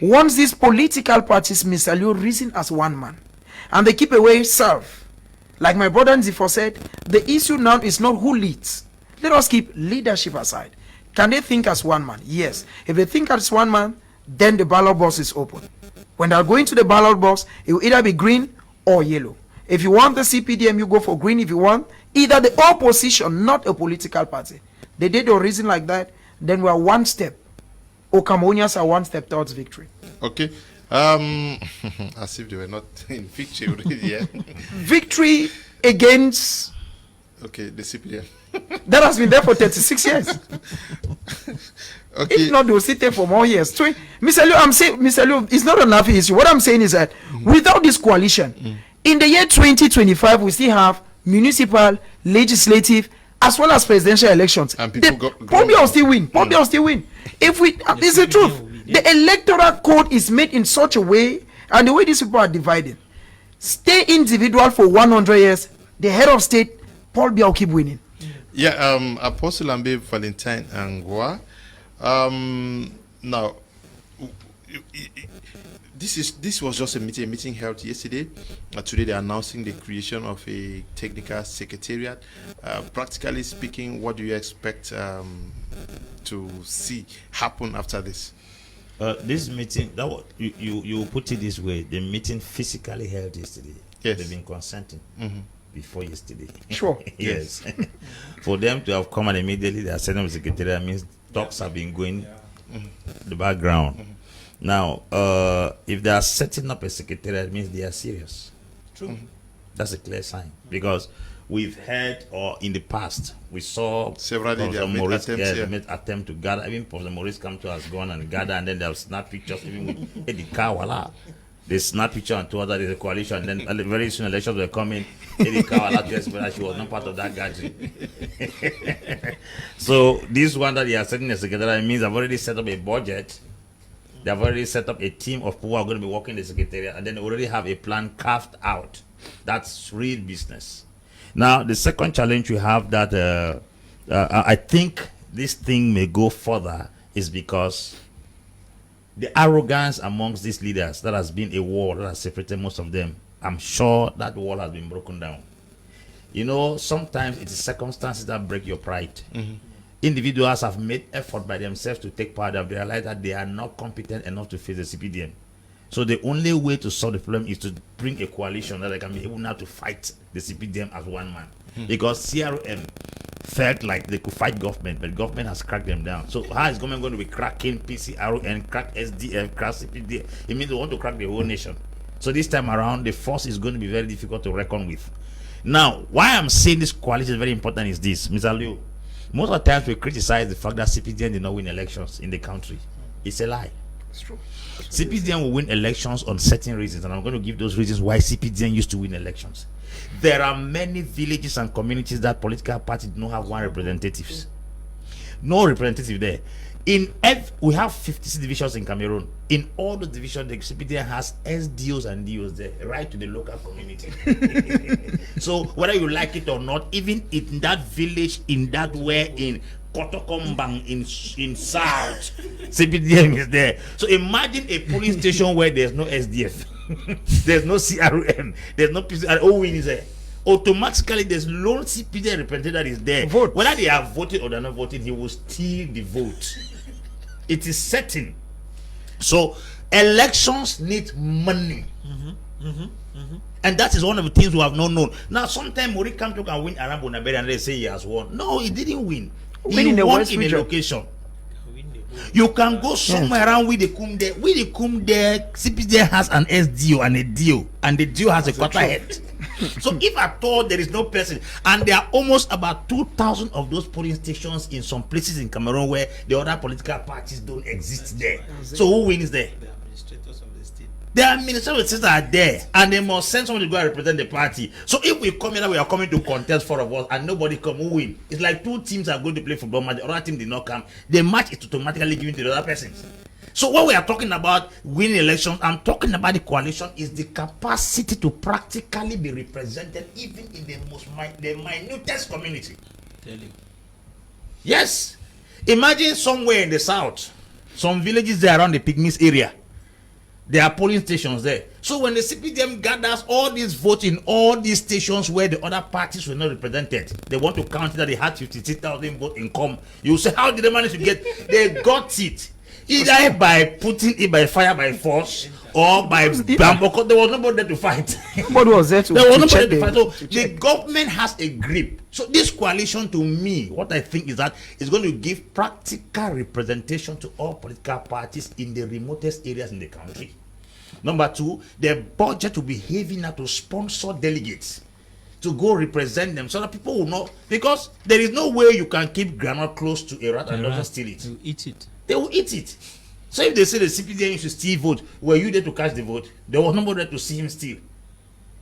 Once these political parties, Mr. Liu, reason as one man, and they keep away self, like my brother Nzifo said, the issue now is not who leads. Let us keep leadership aside. Can they think as one man? Yes. If they think as one man, then the ballot box is open. When they're going to the ballot box, it will either be green or yellow. If you want the CPDM, you go for green. If you want either the opposition, not a political party. They did a reason like that, then we are one step. Cameroonians are one step towards victory. Okay. As if they were not in victory already, yeah. Victory against... Okay, the CPDM. That has been there for 36 years. Okay. If not, they will sit there for more years. So, Mr. Liu, I'm saying, Mr. Liu, it's not an happy issue. What I'm saying is that without this coalition, in the year 2025, we still have municipal, legislative, as well as presidential elections. And people Probably will still win. Probably will still win. If we, this is the truth. The electoral code is made in such a way, and the way these people are divided. Stay individual for 100 years. The head of state, Paul Biya, will keep winning. Yeah, Apostle Ambe Valentine Angwa. Now, this was just a meeting held yesterday. Today they're announcing the creation of a technical secretariat. Practically speaking, what do you expect to see happen after this? This meeting, that was, you put it this way, the meeting physically held yesterday. Yes. They've been consenting before yesterday. Sure. Yes. For them to have come and immediately they are sending the secretariat means talks have been going the background. Now, if they are setting up a secretariat, it means they are serious. True. That's a clear sign, because we've heard, or in the past, we saw several made attempt to gather. Even Professor Maurice Kamto has gone and gathered, and then they'll snap pictures even with Eddie Kawala. They snap picture and told that there's a coalition. And then very soon elections were coming. Lady Kawala to explain that she was not part of that gathering. So this one that they are setting as secretariat means I've already set up a budget. They've already set up a team of people who are going to be working in the secretariat, and then they already have a plan carved out. That's real business. Now, the second challenge we have that I think this thing may go further is because the arrogance amongst these leaders, that has been a wall that has separated most of them. I'm sure that wall has been broken down. You know, sometimes it is circumstances that break your pride. Mm-hmm. Individuals have made effort by themselves to take part. They have realized that they are not competent enough to face the CPDM. So the only way to solve the problem is to bring a coalition that they can be able now to fight the CPDM as one man. Mm-hmm. Because CRM felt like they could fight government, but government has cracked them down. So how is government going to be cracking PCRN, crack SDF, crack CPDM? It means they want to crack the whole nation. So this time around, the force is going to be very difficult to reckon with. Now, why I'm saying this coalition is very important is this, Mr. Liu. Most of the times we criticize the fact that CPDM did not win elections in the country. It's a lie. It's true. CPDM will win elections on certain reasons, and I'm going to give those reasons why CPDM used to win elections. There are many villages and communities that political parties do not have one representatives. No representative there. We have 56 divisions in Cameroon. In all the divisions, the CPDM has SDOs and DOs there, right to the local community. So whether you like it or not, even in that village, in that way, in Kotokombang, in South, CPDM is there. So imagine a police station where there's no SDF, there's no CRM, there's no PCR, OWIN is there. Automatically there's lone CPDM representative that is there. Vote. Whether they are voting or they're not voting, he will steal the vote. It is certain. So elections need money. And that is one of the things we have not known. Now sometimes Mori Kamto can win Arambo Naberi and they say he has won. No, he didn't win. He won in a location. You can go somewhere around with the Kumde. With the Kumde, CPJ has an SDO and a DO, and the DO has a quarter head. So if at all there is no person, and there are almost about 2,000 of those polling stations in some places in Cameroon where the other political parties don't exist there. So who wins there? The administrators of the state. The administrators of the state are there, and they must send someone to go and represent the party. So if we come here, we are coming to contest for of us, and nobody come, who win? It's like two teams are going to play football match. The other team did not come. The match is automatically given to the other person. So what we are talking about winning elections, I'm talking about the coalition, is the capacity to practically be represented even in the minutest community. Tell you. Yes. Imagine somewhere in the south, some villages there around the Pygmies area. There are polling stations there. So when the CPDM gathers all these votes in all these stations where the other parties were not represented, they want to count that they had 56,000 votes in come. You say, how did they manage to get? They got it. Either by putting it by fire by force or by bamboo. There was nobody there to fight. Nobody was there to There was nobody check to fight. So the government has a grip. So this coalition, to me, what I think is that it's going to give practical representation to all political parties in the remotest areas in the country. Number two, their budget will be heavy enough to sponsor delegates to go represent them, so that people will not, because there is no way you can keep granite close to a rat and not steal it. You eat it. They will eat it. So if they say the CPDM should steal vote, were you there to catch the vote? There was nobody there to see him steal.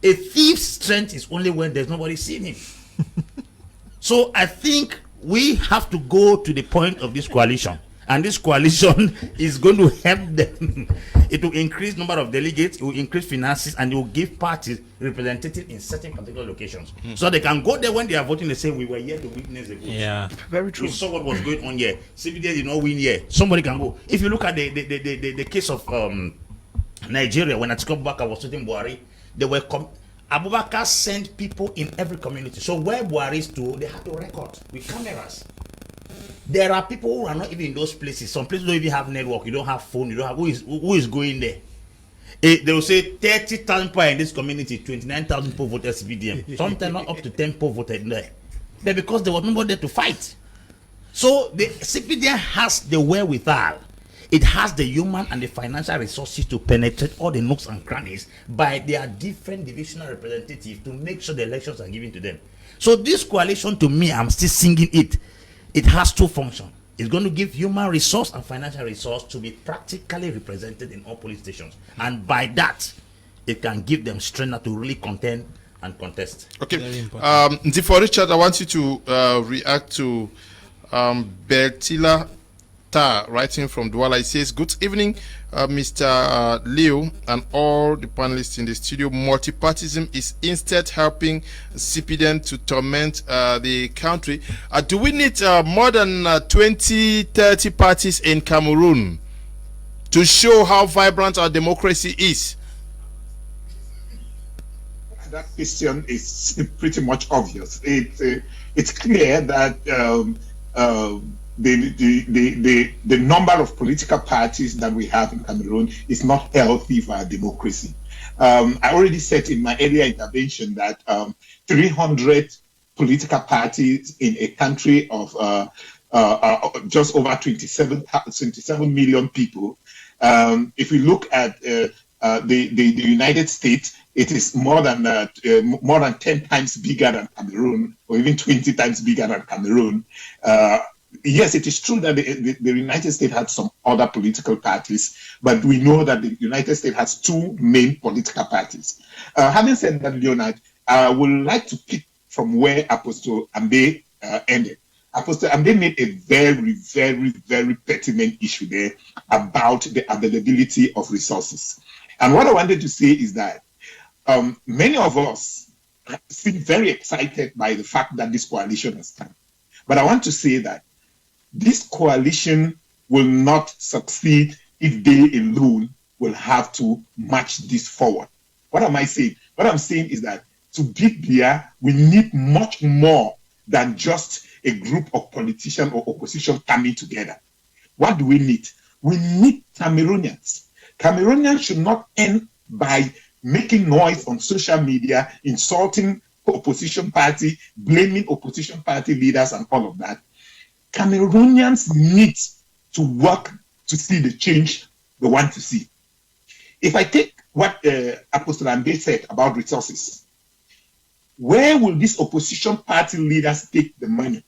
A thief's strength is only when there's nobody seeing him. So I think we have to go to the point of this coalition. And this coalition is going to help them. It will increase number of delegates, it will increase finances, and it will give parties representative in certain particular locations. So they can go there when they are voting, they say, we were here to witness the vote. Yeah. Very true. We saw what was going on here. CPD did not win here. Somebody can go. If you look at the case of Nigeria, when Atiku Abubakar was sitting Buhari, they were Abubakar sent people in every community. So where Buhari stood, they had to record with cameras. There are people who are not even in those places. Some places don't even have network. You don't have phone. You don't have who is going there. They will say 30,000 people in this community, 29,000 people voted CPDM. Sometimes not up to 10 people voted there. But because there was nobody there to fight. So the CPDM has the wherewithal. It has the human and the financial resources to penetrate all the nooks and crannies by their different divisional representatives to make sure the elections are given to them. So this coalition, to me, I'm still singing it. It has two functions. It's going to give human resource and financial resource to be practically represented in all police stations. And by that, it can give them strength to really contend and contest. Okay. For Richard, I want you to react to Bertila Ta writing from Douala. He says, good evening, Mr. Leo and all the panelists in the studio. Multipartism is instead helping CPDM to torment the country. Do we need more than 20, 30 parties in Cameroon to show how vibrant our democracy is? That question is pretty much obvious. It's clear that the number of political parties that we have in Cameroon is not healthy for our democracy. I already said in my earlier intervention that 300 political parties in a country of just over 27 million people. If we look at the United States, it is more than 10 times bigger than Cameroon, or even 20 times bigger than Cameroon. Yes, it is true that the United States had some other political parties, but we know that the United States has two main political parties. Having said that, Leonard, I would like to pick from where Apostle Ambe ended. Apostle Ambe made a very, very, very pertinent issue there about the availability of resources. And what I wanted to say is that many of us seem very excited by the fact that this coalition has come. But I want to say that this coalition will not succeed if they alone will have to march this forward. What am I saying? What I'm saying is that to beat Bia, we need much more than just a group of politicians or opposition coming together. What do we need? We need Cameroonians. Cameroonians should not end by making noise on social media, insulting opposition party, blaming opposition party leaders and all of that. Cameroonians need to work to see the change they want to see. If I take what Apostle Ambe said about resources, where will these opposition party leaders take the money?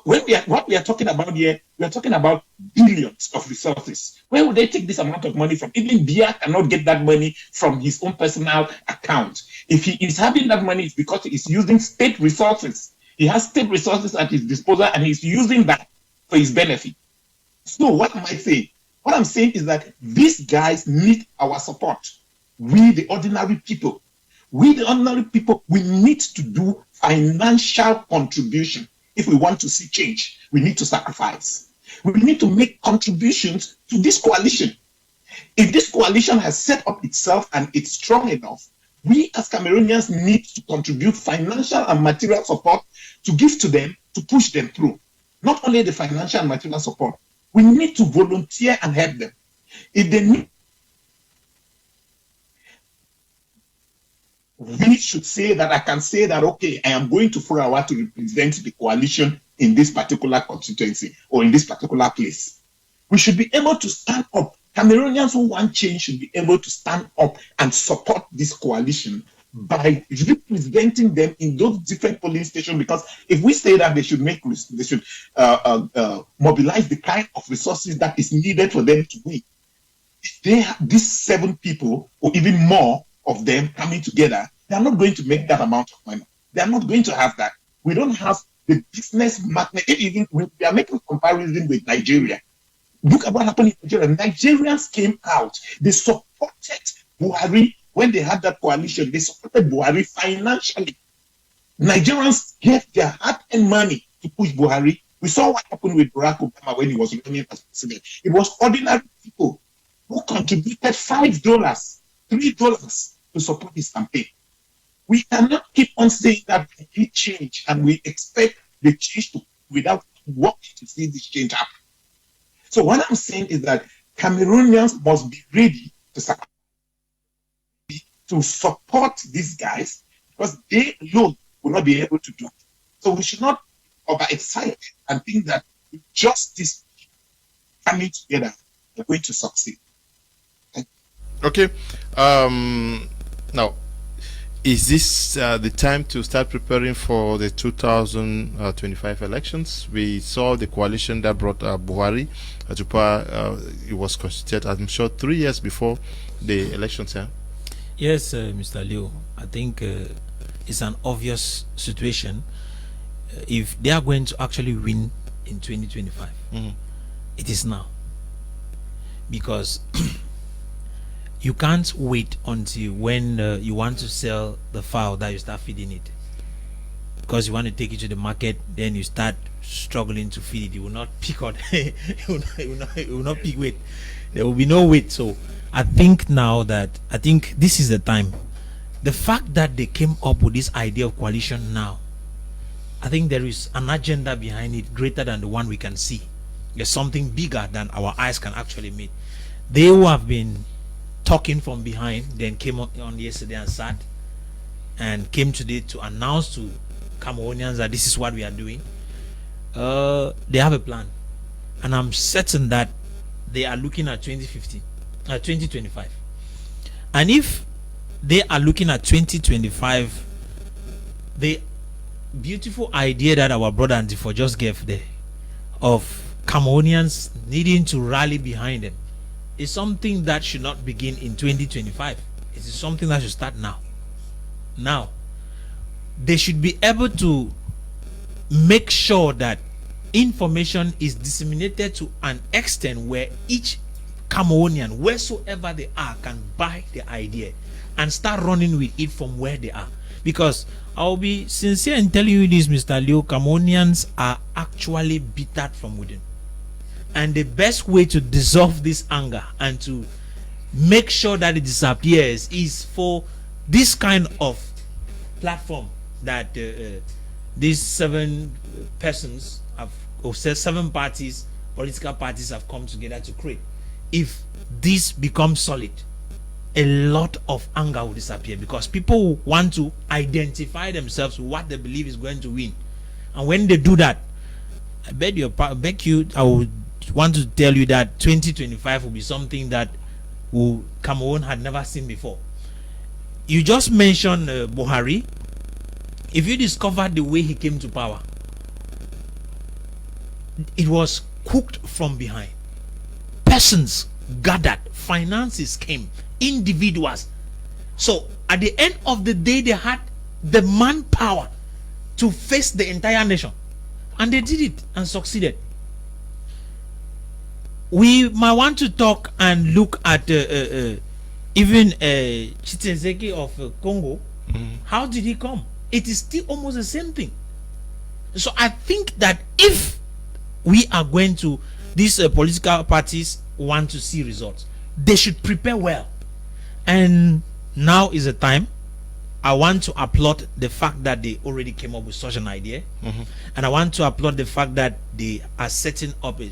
What we are talking about here, we are talking about billions of resources. Where would they take this amount of money from? Even Bia cannot get that money from his own personal account. If he is having that money, it's because he is using state resources. He has state resources at his disposal and he's using that for his benefit. So what am I saying? What I'm saying is that these guys need our support. We, the ordinary people, we need to do financial contribution. If we want to see change, we need to sacrifice. We need to make contributions to this coalition. If this coalition has set up itself and it's strong enough, we as Cameroonians need to contribute financial and material support to give to them, to push them through. Not only the financial and material support, we need to volunteer and help them. If they need, we should say that I can say that, okay, I am going to Furawa to represent the coalition in this particular constituency or in this particular place. We should be able to stand up. Cameroonians who want change should be able to stand up and support this coalition by representing them in those different polling stations. Because if we say that they should mobilize the kind of resources that is needed for them to win, if they have these 7 people or even more of them coming together, they are not going to make that amount of money. They are not going to have that. We don't have the business magnet. Even we are making comparison with Nigeria. Look at what happened in Nigeria. Nigerians came out. They supported Buhari when they had that coalition. They supported Buhari financially. Nigerians gave their hard-earned money to push Buhari. We saw what happened with Barack Obama when he was running as president. It was ordinary people who contributed $5, $3 to support his campaign. We cannot keep on saying that we need change and we expect the change to without working to see this change happen. So what I'm saying is that Cameroonians must be ready to support these guys because they alone will not be able to do it. So we should not be overexcited and think that with just this coming together, we're going to succeed. Okay. Now, Is this the time to start preparing for the 2025 elections? We saw the coalition that brought Buhari to power. It was constituted, I'm sure, 3 years before the elections. Yeah? Yes, Mr. Leo. I think it's an obvious situation. If they are going to actually win in 2025, it is now. Because you can't wait until when you want to sell the fowl that you start feeding it. Because you want to take it to the market, then you start struggling to feed it. You will not pick on it will not pick weight. There will be no weight. So I think this is the time. The fact that they came up with this idea of coalition now, I think there is an agenda behind it greater than the one we can see. There's something bigger than our eyes can actually meet. They who have been talking from behind then came on yesterday and sat and came today to announce to Cameroonians that this is what we are doing. They have a plan, and I'm certain that they are looking at 2025. And if they are looking at 2025, the beautiful idea that our brother Antifo just gave there of Cameroonians needing to rally behind them is something that should not begin in 2025. It is something that should start now. Now, they should be able to make sure that information is disseminated to an extent where each Cameroonian, wheresoever they are, can buy the idea and start running with it from where they are. Because I'll be sincere in telling you this, Mr. Leo, Cameroonians are actually bitter from within. And the best way to dissolve this anger and to make sure that it disappears is for this kind of platform that these 7 persons have, or 7 parties, political parties have come together to create. If this becomes solid, a lot of anger will disappear, because people want to identify themselves with what they believe is going to win. And when they do that, I would want to tell you that 2025 will be something that Cameroon had never seen before. You just mentioned Buhari. If you discover the way he came to power, it was cooked from behind. Persons gathered, finances came, individuals. So at the end of the day, they had the manpower to face the entire nation, and they did it and succeeded. We might want to talk and look at even Chitezeki of Congo. How did he come? It is still almost the same thing. So I think that if we are going to, these political parties want to see results, they should prepare well. And now is the time. I want to applaud the fact that they already came up with such an idea. And I want to applaud the fact that they are setting up a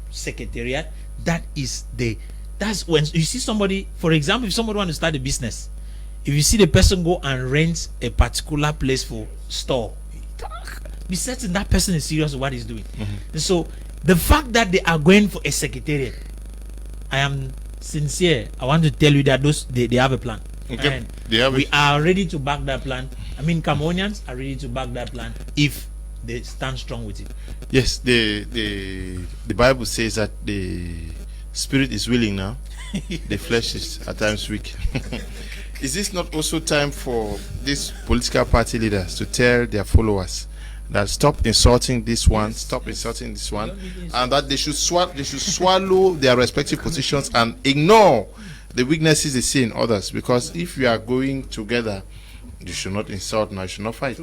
secretariat. That's when you see somebody, for example, if somebody wants to start a business, if you see the person go and rent a particular place for store, be certain that person is serious with what he's doing. And so the fact that they are going for a secretariat, I am sincere. I want to tell you that they have a plan. Okay. And we are ready to back that plan. I mean, Cameroonians are ready to back that plan if they stand strong with it. Yes, the Bible says that the spirit is willing now, the flesh is at times weak. Is this not also time for these political party leaders to tell their followers that stop insulting this one, insulting this one, and that they should swallow their respective positions and ignore the weaknesses they see in others? Because if you are going together, you should not insult, now you should not fight.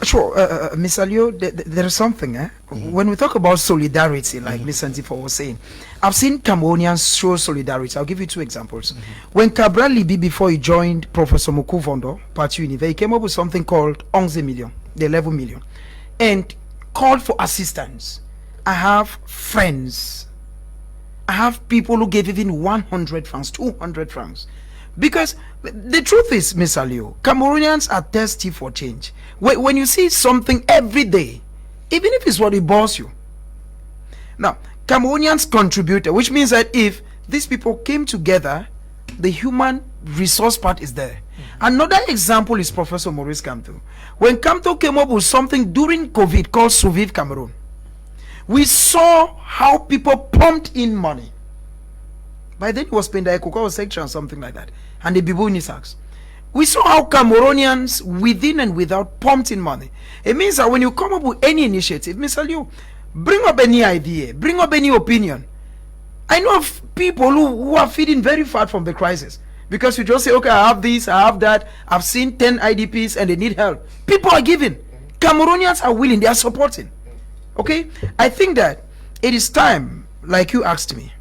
Sure, Mr. Leo, there is something. When we talk about solidarity, like Mr. Antifo was saying, I've seen Cameroonians show solidarity. I'll give you 2 examples. When Cabral Libi, before he joined Professor Mokuvondo, Parti Unive, he came up with something called 11 million, the 11 million, and called for assistance. I have friends. I have people who gave even 100 francs, 200 francs. Because the truth is, Mr. Leo, Cameroonians are thirsty for change. When you see something every day, even if it's what it bores you. Now, Cameroonians contributed, which means that if these people came together, the human resource part is there. Another example is Professor Maurice Kamto. When Kamto came up with something during COVID called Survive Cameroon, we saw how people pumped in money. By then, it was Penda Ekoko section, something like that, and the Bibu Nisaks. We saw how Cameroonians, within and without, pumped in money. It means that when you come up with any initiative, Mr. Liu, bring up any idea, bring up any opinion. I know of people who are feeding very far from the crisis because you just say, okay, I have this, I have that, I've seen 10 IDPs and they need help. People are giving. Cameroonians are willing, they are supporting. Okay? I think that it is time, like you asked me,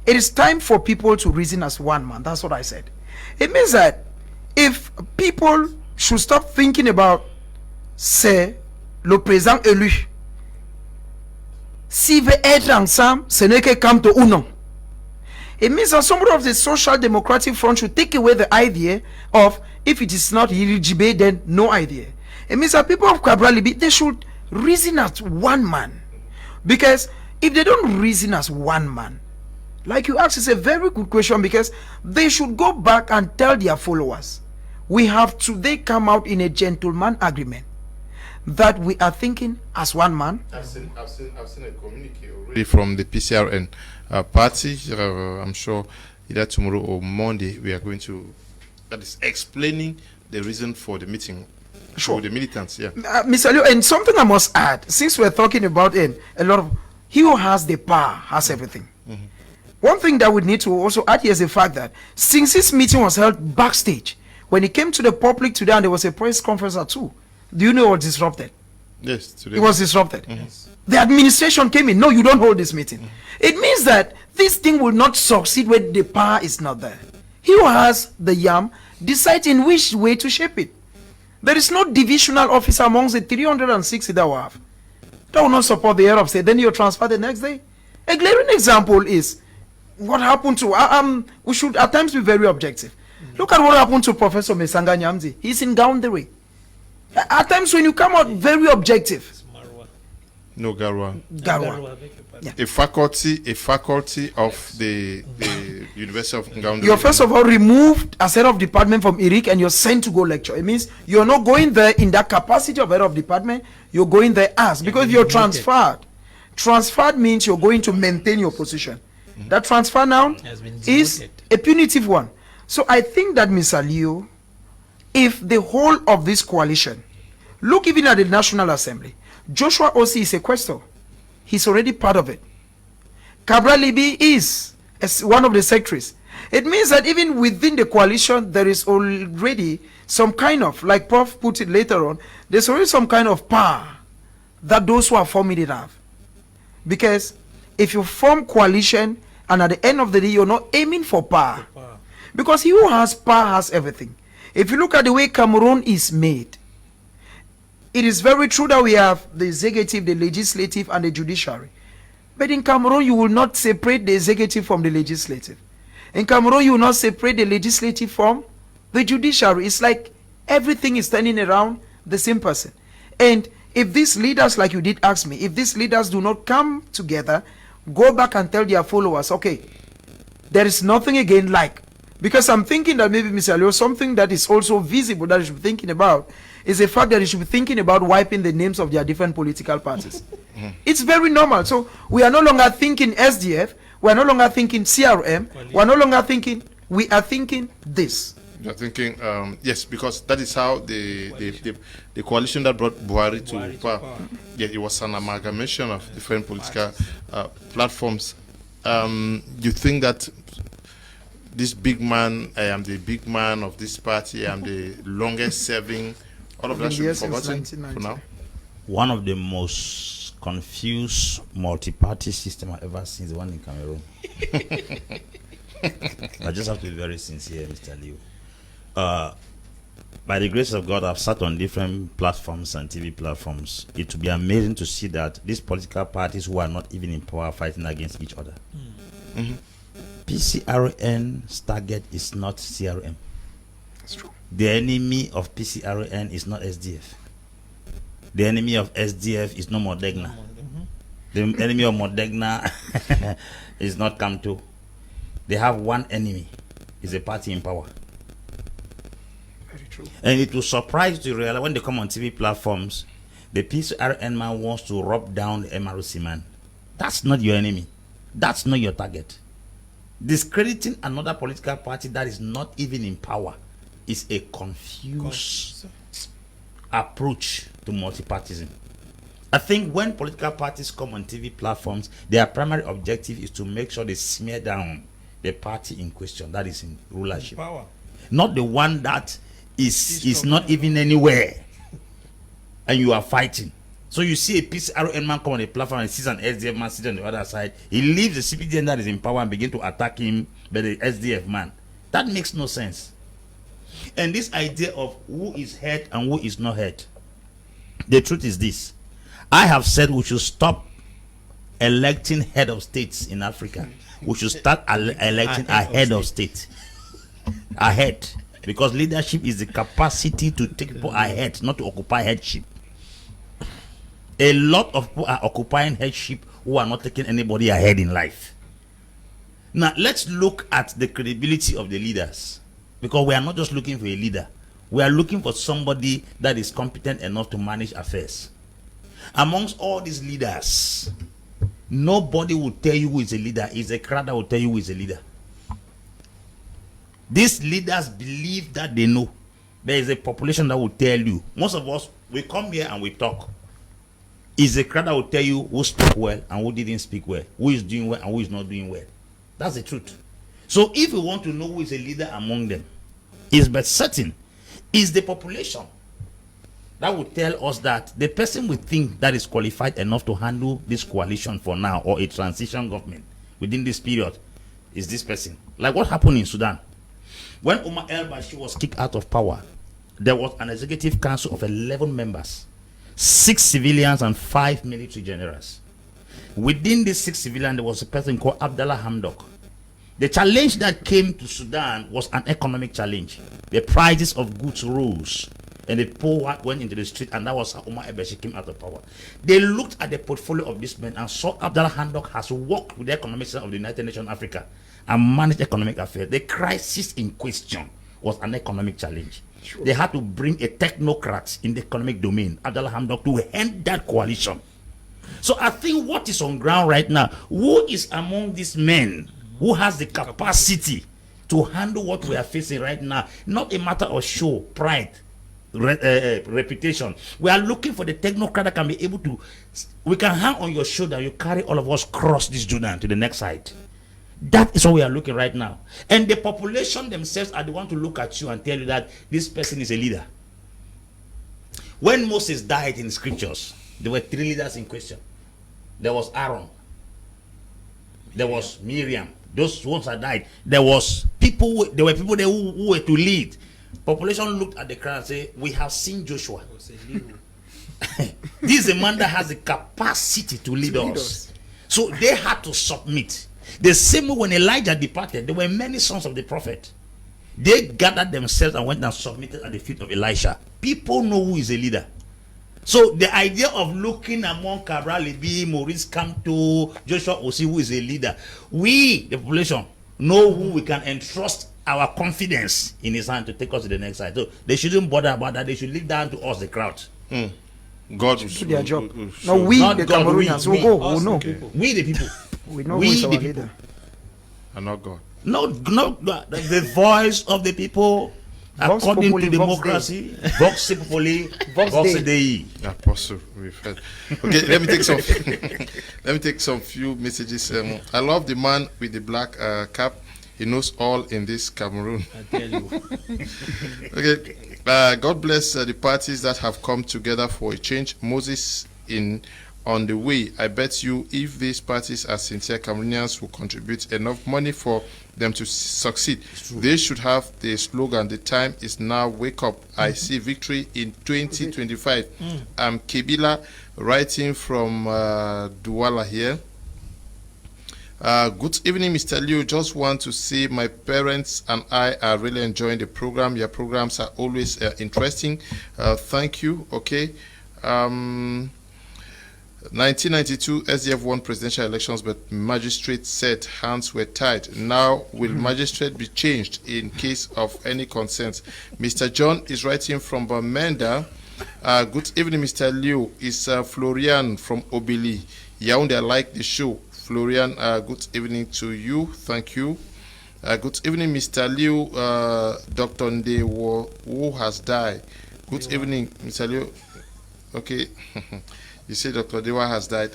it is time for people to reason as one man. That's what I said. It means that if people should stop thinking about, c'est le président élu, s'il veut être ensemble, ce n'est que Kamto ou non. It means that somebody of the Social Democratic Front should take away the idea of if it is not Yirijibe, then no idea. It means that people of Kabralibi, they should reason as one man. Because if they don't reason as one man, like you asked, it's a very good question because they should go back and tell their followers, we have today come out in a gentleman agreement that we are thinking as one man. I've seen a communique already from the PCRN party. I'm sure either tomorrow or Monday we are going to, that is explaining the reason for the meeting. Sure. For the militants, yeah. Mr. Liu, and something I must add, since we're talking about a lot of, he who has the power has everything. One thing that we need to also add here is the fact that since this meeting was held backstage, when it came to the public today and there was a press conference at 2, do you know what disrupted? Yes, today. It was disrupted. The administration came in. No, you don't hold this meeting. It means that this thing will not succeed when the power is not there. He who has the yam decides in which way to shape it. There is no divisional officer amongst the 360 that we have. That will not support the head of state. Then you're transferred the next day. A glaring example is what happened to, we should at times be very objective. Look at what happened to Professor Mesanga Nyamzi. He's in Gaundere. At times when you come out very objective. No, Garwa. Garwa. Yeah. A faculty of the University of Ngaoundé. You're first of all removed as head of department from IRIC and you're sent to go lecture. It means you're not going there in that capacity of head of department. You're going there as, because you're transferred. Transferred means you're going to maintain your position. That transfer now is a punitive one. So I think that, Mr. Liu, if the whole of this coalition, look even at the National Assembly, Joshua Osi is a questor. He's already part of it. Cabral Libi is one of the secretaries. It means that even within the coalition, there is already some kind of, like Prof put it later on, there's already some kind of power that those who are forming it have. Because if you form coalition and at the end of the day, you're not aiming for power. Because he who has power has everything. If you look at the way Cameroon is made, it is very true that we have the executive, the legislative, and the judiciary. But in Cameroon, you will not separate the executive from the legislative. In Cameroon, you will not separate the legislative from the judiciary. It's like everything is turning around the same person. And if these leaders, like you did ask me, if these leaders do not come together, go back and tell their followers, okay, there is nothing again like, because I'm thinking that maybe, Mr. Leo, something that is also visible that you should be thinking about is the fact that you should be thinking about wiping the names of their different political parties. It's very normal. So we are no longer thinking SDF, we are no longer thinking CRM, we are no longer thinking, we are thinking this. You're thinking, yes, because that is how the coalition that brought Buhari to power, yeah, it was an amalgamation of different political platforms. You think that this big man, I am the big man of this party, I am the longest serving, all of that should be forgotten for now? One of the most confused multi-party system I've ever seen is the one in Cameroon. I just have to be very sincere, Mr. Liu. By the grace of God, I've sat on different platforms and TV platforms. It would be amazing to see that these political parties who are not even in power fighting against each other. PCRN's target is not CRM. That's true. The enemy of PCRN is not SDF. The enemy of SDF is not Modegna. The enemy of Modegna is not Kamto. They have one enemy. It's a party in power. And it will surprise you to realize when they come on TV platforms, the PCRN man wants to rub down the MRC man. That's not your enemy. That's not your target. Discrediting another political party that is not even in power is a confused approach to multipartism. I think when political parties come on TV platforms, their primary objective is to make sure they smear down the party in question that is in rulership. Power. Not the one that is not even anywhere and you are fighting. So you see a PCRN man come on a platform and sees an SDF man sitting on the other side. He leaves the CPDN that is in power and begin to attack him by the SDF man. That makes no sense. And this idea of who is head and who is not head, the truth is this. I have said we should stop electing head of states in Africa. We should start electing a head of state. Ahead. Because leadership is the capacity to take people ahead, not to occupy headship. A lot of people are occupying headship who are not taking anybody ahead in life. Now, let's look at the credibility of the leaders. Because we are not just looking for a leader. We are looking for somebody that is competent enough to manage affairs. Amongst all these leaders, nobody will tell you who is a leader. It's a crowd that will tell you who is a leader. These leaders believe that they know. There is a population that will tell you. Most of us, we come here and we talk. It's a crowd that will tell you who spoke well and who didn't speak well, who is doing well and who is not doing well. That's the truth. So if we want to know who is a leader among them, it's but certain is the population that will tell us that the person we think that is qualified enough to handle this coalition for now or a transition government within this period is this person. Like what happened in Sudan. When Omar el-Bashir was kicked out of power, there was an executive council of 11 members, 6 civilians and 5 military generals. Within these 6 civilians, there was a person called Abdallah Hamdok. The challenge that came to Sudan was an economic challenge. The prices of goods rose, and the poor went into the street, and that was how Omar el-Bashir came out of power. They looked at the portfolio of this man and saw Abdallah Hamdok has worked with the Economic Center of the United Nations Africa and managed economic affairs. The crisis in question was an economic challenge. Sure. They had to bring a technocrat in the economic domain, Abdallah Hamdok, to end that coalition. So I think what is on ground right now, who is among these men who has the capacity to handle what we are facing right now? Not a matter of show, pride, reputation. We are looking for the technocrat that can be able to, we can hang on your shoulder, you carry all of us cross this Jordan to the next side. That is what we are looking right now. And the population themselves are the one to look at you and tell you that this person is a leader. When Moses died in scriptures, there were 3 leaders in question. There was Aaron. There was Miriam. Those ones that died. There were people there who were to lead. Population looked at the crowd and said, we have seen Joshua. This is a man that has the capacity to lead us. So they had to submit. The same way when Elijah departed, there were many sons of the prophet. They gathered themselves and went and submitted at the feet of Elisha. People know who is a leader. So the idea of looking among Cabral Lebi, Maurice Kamto, Joshua Osi, who is a leader, we, the population, know who we can entrust our confidence in his hand to take us to the next side. So they shouldn't bother about that. They should leave down to us, the crowd. God will do their job. No, we, the Cameroonians, will go. We'll know. Okay. We, the people. We know who is our leader. And not God. No, the voice of the people, Vox according populi, to democracy, Vox populi, Vox Dei. Apostle, we've heard. Okay, let me take some few messages. I love the man with the black cap. He knows all in this Cameroon. I tell you. Okay, God bless the parties that have come together for a change. Moses on the way. I bet you if these parties are sincere Cameroonians will contribute enough money for them to succeed. They should have the slogan, the time is now, wake up. I see victory in 2025. I'm Kebila, writing from Douala here. Good evening, Mr. Liu. Just want to say my parents and I are really enjoying the program. Your programs are always interesting. Thank you. Okay. 1992 SDF won presidential elections, but magistrates said hands were tied. Now, will magistrate be changed in case of any consent? Mr. John is writing from Bamenda. Good evening, Mr. Liu. Is Florian from Obili. Yaoundé, I like the show. Florian, good evening to you. Thank you. Good evening, Mr. Liu. Dr. Nde, who has died. Good evening, Mr. Liu. Okay. You say Dr. Dewa has died.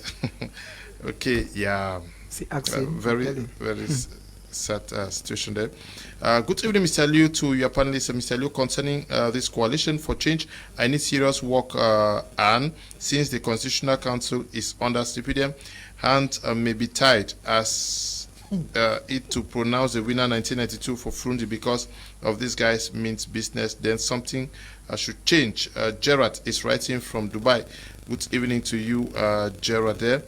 Okay, yeah. Very sad situation there. Good evening, Mr. Liu, to your panelists. Mr. Liu, concerning this coalition for change, I need serious work, and since the Constitutional Council is under CPDM, hands may be tied as it to pronounce the winner 1992 for Frundi because of this guy's means business, then something should change. Gerard is writing from Dubai. Good evening to you, Gerard there.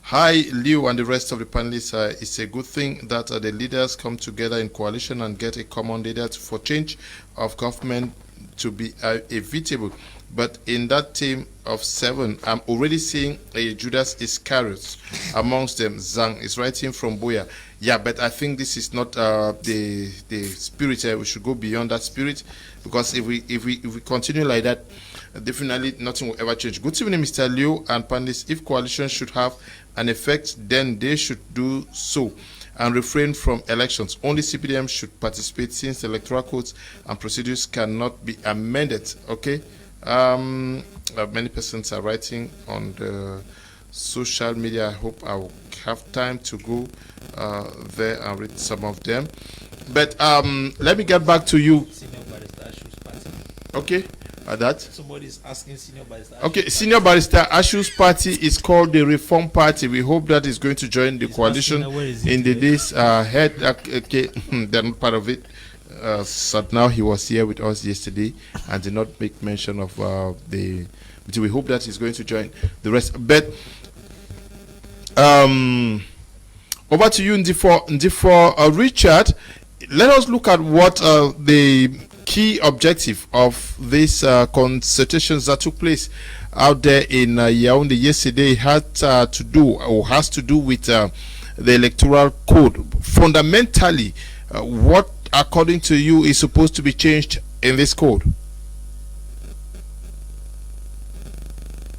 Hi, Liu and the rest of the panelists. It's a good thing that the leaders come together in coalition and get a common leader for change of government to be evitable. But in that team of 7, I'm already seeing a Judas Iscariot amongst them. Zhang is writing from Boya. Yeah, but I think this is not the spirit. We should go beyond that spirit, because if we continue like that, definitely nothing will ever change. Good evening, Mr. Liu and panelists. If coalition should have an effect, then they should do so and refrain from elections. Only CPDM should participate, since electoral codes and procedures cannot be amended. Okay. Many persons are writing on the social media. I hope I will have time to go there and read some of them. But let me get back to you. Okay. That somebody's asking Senior Barrister. Okay, Senior Barrister Ashu's party is called the Reform Party. We hope that is going to join the coalition in the days ahead. Okay, they're not part of it. So now he was here with us yesterday and did not make mention of the. We hope that he's going to join the rest. But over to you, Ndifo. Richard, let us look at what the key objective of these consultations that took place out there in Yaoundé yesterday had to do, or has to do, with the electoral code. Fundamentally, what, according to you, is supposed to be changed in this code?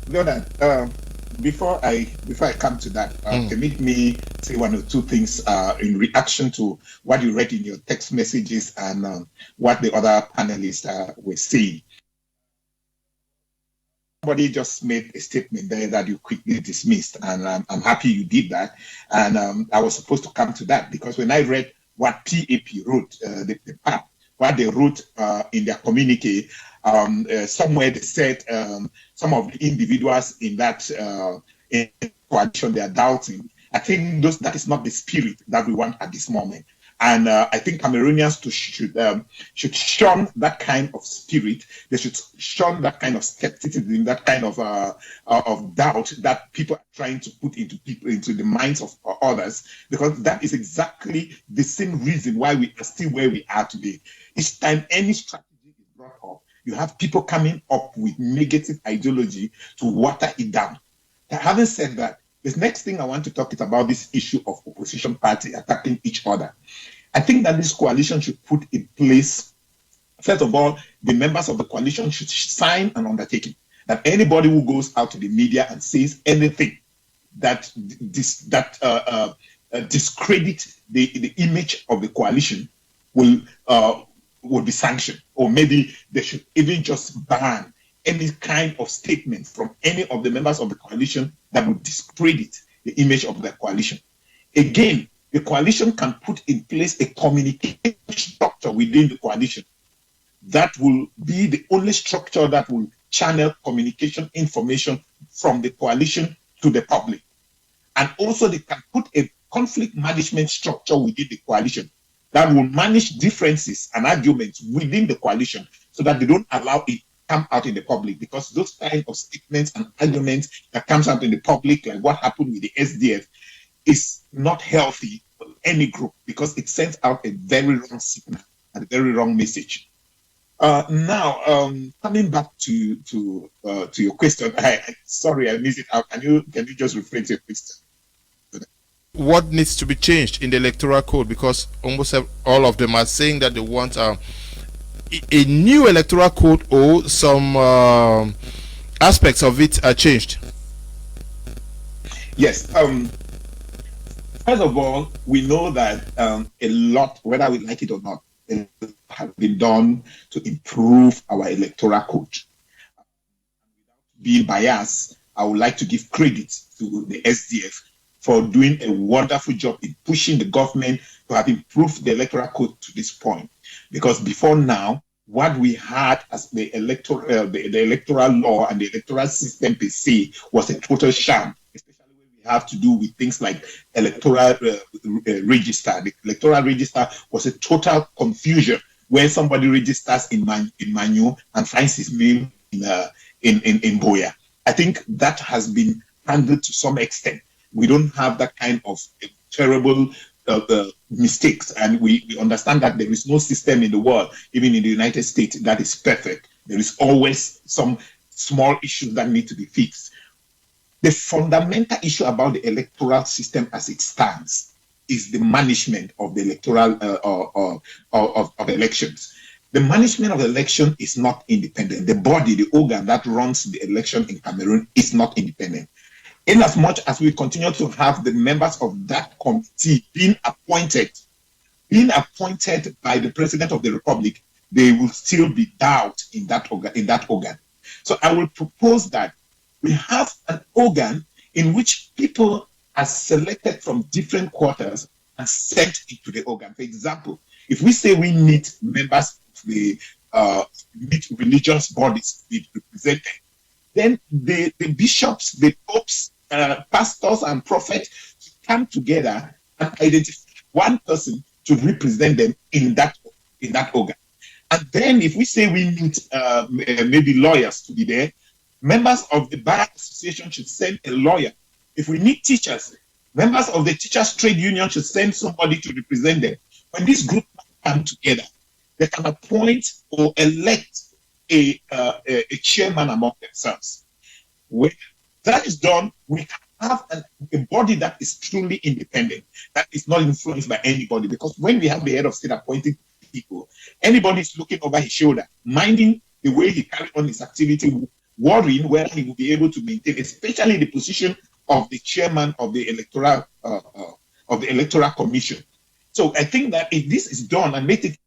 Leonard, before I come to that, permit me say one or two things in reaction to what you read in your text messages and what the other panelists were saying. Somebody just made a statement there that you quickly dismissed, and I'm happy you did that. And I was supposed to come to that, because when I read what PAP wrote, the PAP, what they wrote in their communique, somewhere they said some of the individuals in that in coalition, they are doubting. I think that is not the spirit that we want at this moment. And I think Cameroonians should shun that kind of spirit. They should shun that kind of skepticism, that kind of doubt that people are trying to put into the minds of others, because that is exactly the same reason why we are still where we are today. Each time any strategy is brought up, you have people coming up with negative ideology to water it down. Having said that, the next thing I want to talk is about this issue of opposition party attacking each other. I think that this coalition should put in place, first of all, the members of the coalition should sign an undertaking that anybody who goes out to the media and says anything that discredit the image of the coalition will be sanctioned, or maybe they should even just ban any kind of statement from any of the members of the coalition that would discredit the image of the coalition. Again, the coalition can put in place a communication structure within the coalition that will be the only structure that will channel communication information from the coalition to the public. And also they can put a conflict management structure within the coalition that will manage differences and arguments within the coalition, so that they don't allow it come out in the public, because those kind of statements and arguments that comes out in the public, like what happened with the SDF, is not healthy for any group, because it sends out a very wrong signal and a very wrong message. Now, coming back to your question, sorry I missed it out. Can you just rephrase your question? What needs to be changed in the electoral code? Because almost all of them are saying that they want a new electoral code, or some aspects of it are changed. Yes. First of all, we know that a lot, whether we like it or not, have been done to improve our electoral code. Without being biased, I would like to give credit to the SDF for doing a wonderful job in pushing the government to have improved the electoral code to this point. Because before now, what we had as the electoral law and the electoral system per se was a total sham, especially when we have to do with things like electoral register. The electoral register was a total confusion where somebody registers in Manu and finds his name in Boya. I think that has been handled to some extent. We don't have that kind of terrible mistakes, and we understand that there is no system in the world, even in the United States, that is perfect. There is always some small issues that need to be fixed. The fundamental issue about the electoral system as it stands is the management of the electoral of elections. The management of the election is not independent. The body, the organ that runs the election in Cameroon is not independent. In as much as we continue to have the members of that committee being appointed by the President of the Republic, there will still be doubt in that organ. So I will propose that we have an organ in which people are selected from different quarters and sent into the organ. For example, if we say we need members of the religious bodies to be represented, then the bishops, the popes, pastors and prophets to come together and identify one person to represent them in that organ. And then if we say we need maybe lawyers to be there, members of the Bar Association should send a lawyer. If we need teachers, members of the Teachers Trade Union should send somebody to represent them. When this group come together, they can appoint or elect a chairman among themselves. When that is done, we can have a body that is truly independent, that is not influenced by anybody. Because when we have the head of state appointing people, anybody is looking over his shoulder, minding the way he carries on his activity, worrying whether he will be able to maintain, especially the position of the chairman of the electoral commission. So I think that if this is done and made it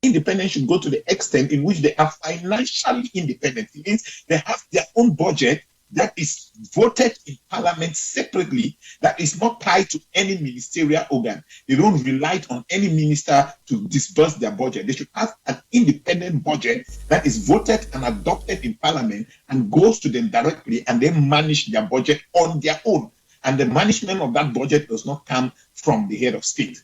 independent, should go to the extent in which they are financially independent. It means they have their own budget that is voted in parliament separately, that is not tied to any ministerial organ. They don't rely on any minister to disburse their budget. They should have an independent budget that is voted and adopted in parliament and goes to them directly, and they manage their budget on their own. And the management of that budget does not come from the head of state,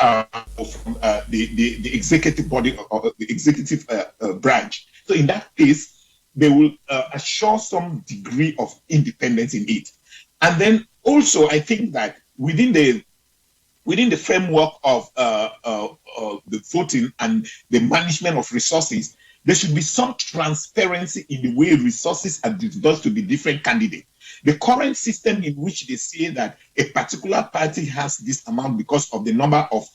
or from the executive body or the executive branch. So in that case, they will assure some degree of independence in it. And then also, I think that within the framework of the voting and the management of resources, there should be some transparency in the way resources are disbursed to the different candidates. The current system in which they say that a particular party has this amount because of the number of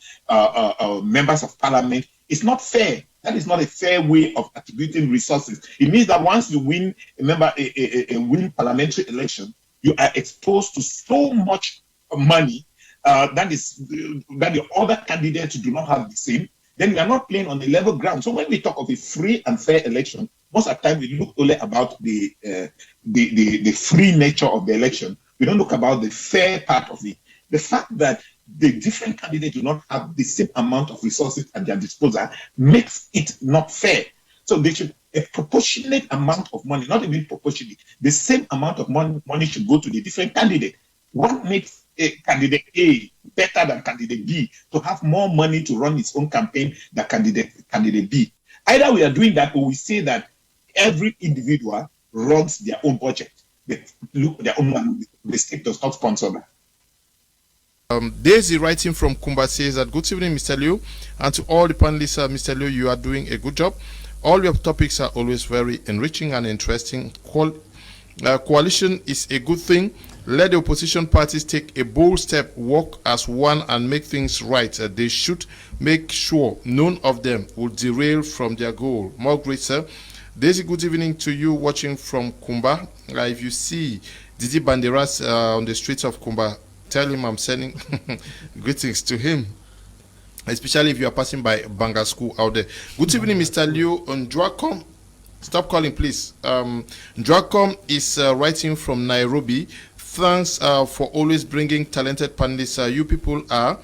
members of parliament is not fair. That is not a fair way of attributing resources. It means that once you win a win parliamentary election, you are exposed to so much money that the other candidates do not have the same. Then we are not playing on a level ground. So when we talk of a free and fair election, most of the time we look only about the free nature of the election. We don't look about the fair part of it. The fact that the different candidates do not have the same amount of resources at their disposal makes it not fair. So they should a proportionate amount of money, not even proportionate, the same amount of money should go to the different candidates. What makes a candidate A better than candidate B to have more money to run its own campaign than candidate B? Either we are doing that, or we say that every individual runs their own budget. They look their own money. The state does not sponsor that. Daisy writing from Kumba says that good evening, Mr. Liu, and to all the panelists, Mr. Liu, you are doing a good job. All your topics are always very enriching and interesting. Coalition is a good thing. Let the opposition parties take a bold step, work as one, and make things right. They should make sure none of them will derail from their goal. More grace, sir. Daisy, good evening to you watching from Kumba. If you see Didi Banderas on the streets of Kumba, tell him I'm sending greetings to him, especially if you are passing by Banga School out there. Good evening, Mr. Liu Ndwakom. Stop calling, please. Ndwakom is writing from Nairobi. Thanks for always bringing talented panelists. You people are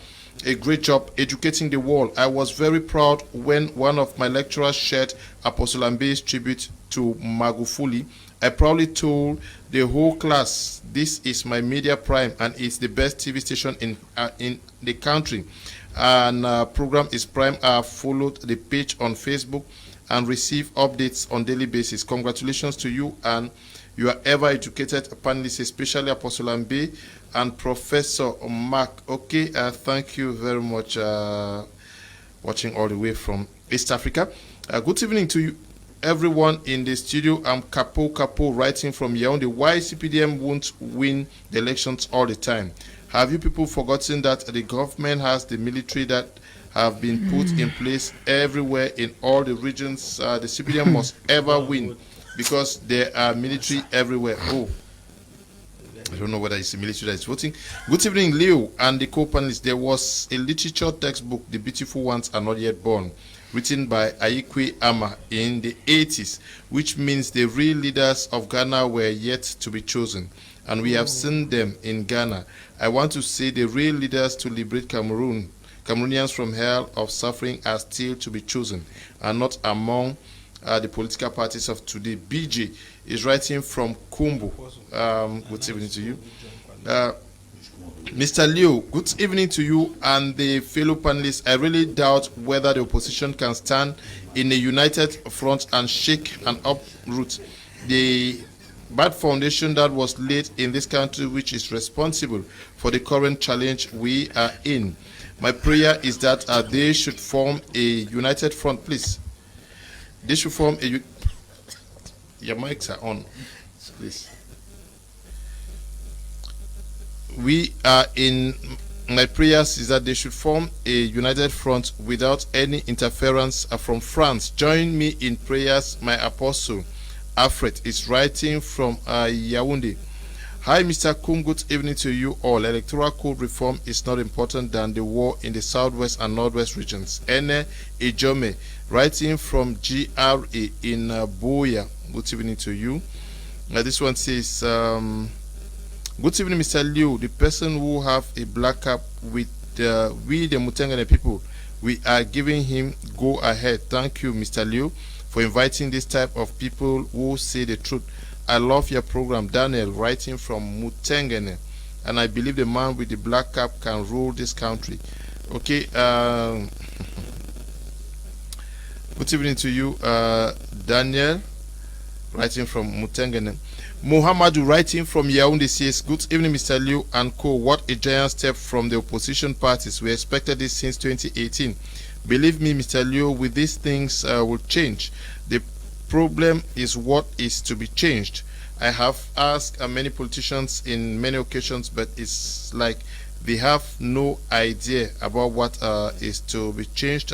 a great job educating the world. I was very proud when one of my lecturers shared Apostle Ambe's tribute to Magufuli. I proudly told the whole class, this is my Media Prime and it's the best TV station in the country. And program is Prime. I followed the page on Facebook and receive updates on daily basis. Congratulations to you and your ever educated panelists, especially Apostle Ambe and Professor Mark. Okay, thank you very much, watching all the way from East Africa. Good evening to you, everyone in the studio. I'm Capo writing from Yaoundé. Why CPDM won't win the elections all the time? Have you people forgotten that the government has the military that have been put in place everywhere in all the regions? The CPDM must ever win because there are military everywhere. Oh, I don't know whether it's the military that is voting. Good evening, Leo and the co-panelists. There was a literature textbook, The Beautiful Ones Are Not Yet Born, written by Aikwe Ama in the 80s, which means the real leaders of Ghana were yet to be chosen. And we have seen them in Ghana. I want to say the real leaders to liberate Cameroonians from hell of suffering are still to be chosen, and not among the political parties of today. BJ is writing from Kumbu. Good evening to you. Mr. Leo, good evening to you and the fellow panelists. I really doubt whether the opposition can stand in a united front and shake and uproot the bad foundation that was laid in this country, which is responsible for the current challenge we are in. My prayer is that they should form a united front, please. They should form a... Your mics are on, please. We are in... My prayers is that they should form a united front without any interference from France. Join me in prayers, my apostle. Alfred is writing from Yaoundé. Hi, Mr. Kum. Good evening to you all. Electoral code reform is not important than the war in the southwest and northwest regions. Ene Ejome, writing from GRA in Boya. Good evening to you. This one says, good evening, Mr. Liu. The person who have a black cap with we the Mutengane people, we are giving him go ahead. Thank you, Mr. Liu, for inviting this type of people who say the truth. I love your program. Daniel, writing from Mutengene, and I believe the man with the black cap can rule this country. Okay. Good evening to you, Daniel, writing from Mutengene. Muhammadu, writing from Yaoundé, says, good evening, Mr. Liu and co. What a giant step from the opposition parties. We expected this since 2018. Believe me, Mr. Liu, with these things will change. The problem is what is to be changed. I have asked many politicians in many occasions, but it's like they have no idea about what is to be changed.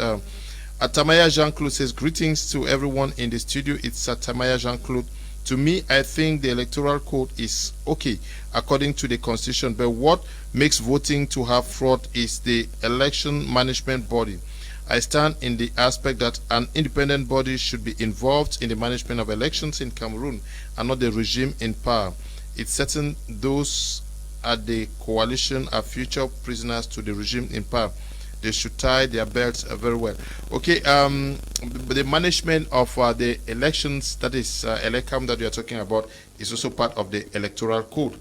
Atamaya Jean-Claude says, greetings to everyone in the studio. It's Atamaya Jean-Claude. To me, I think the electoral code is okay according to the constitution, but what makes voting to have fraud is the election management body. I stand in the aspect that an independent body should be involved in the management of elections in Cameroon and not the regime in power. It's certain those at the coalition are future prisoners to the regime in power. They should tie their belts very well. Okay, the management of the elections, that is Elecam that we are talking about, is also part of the electoral code.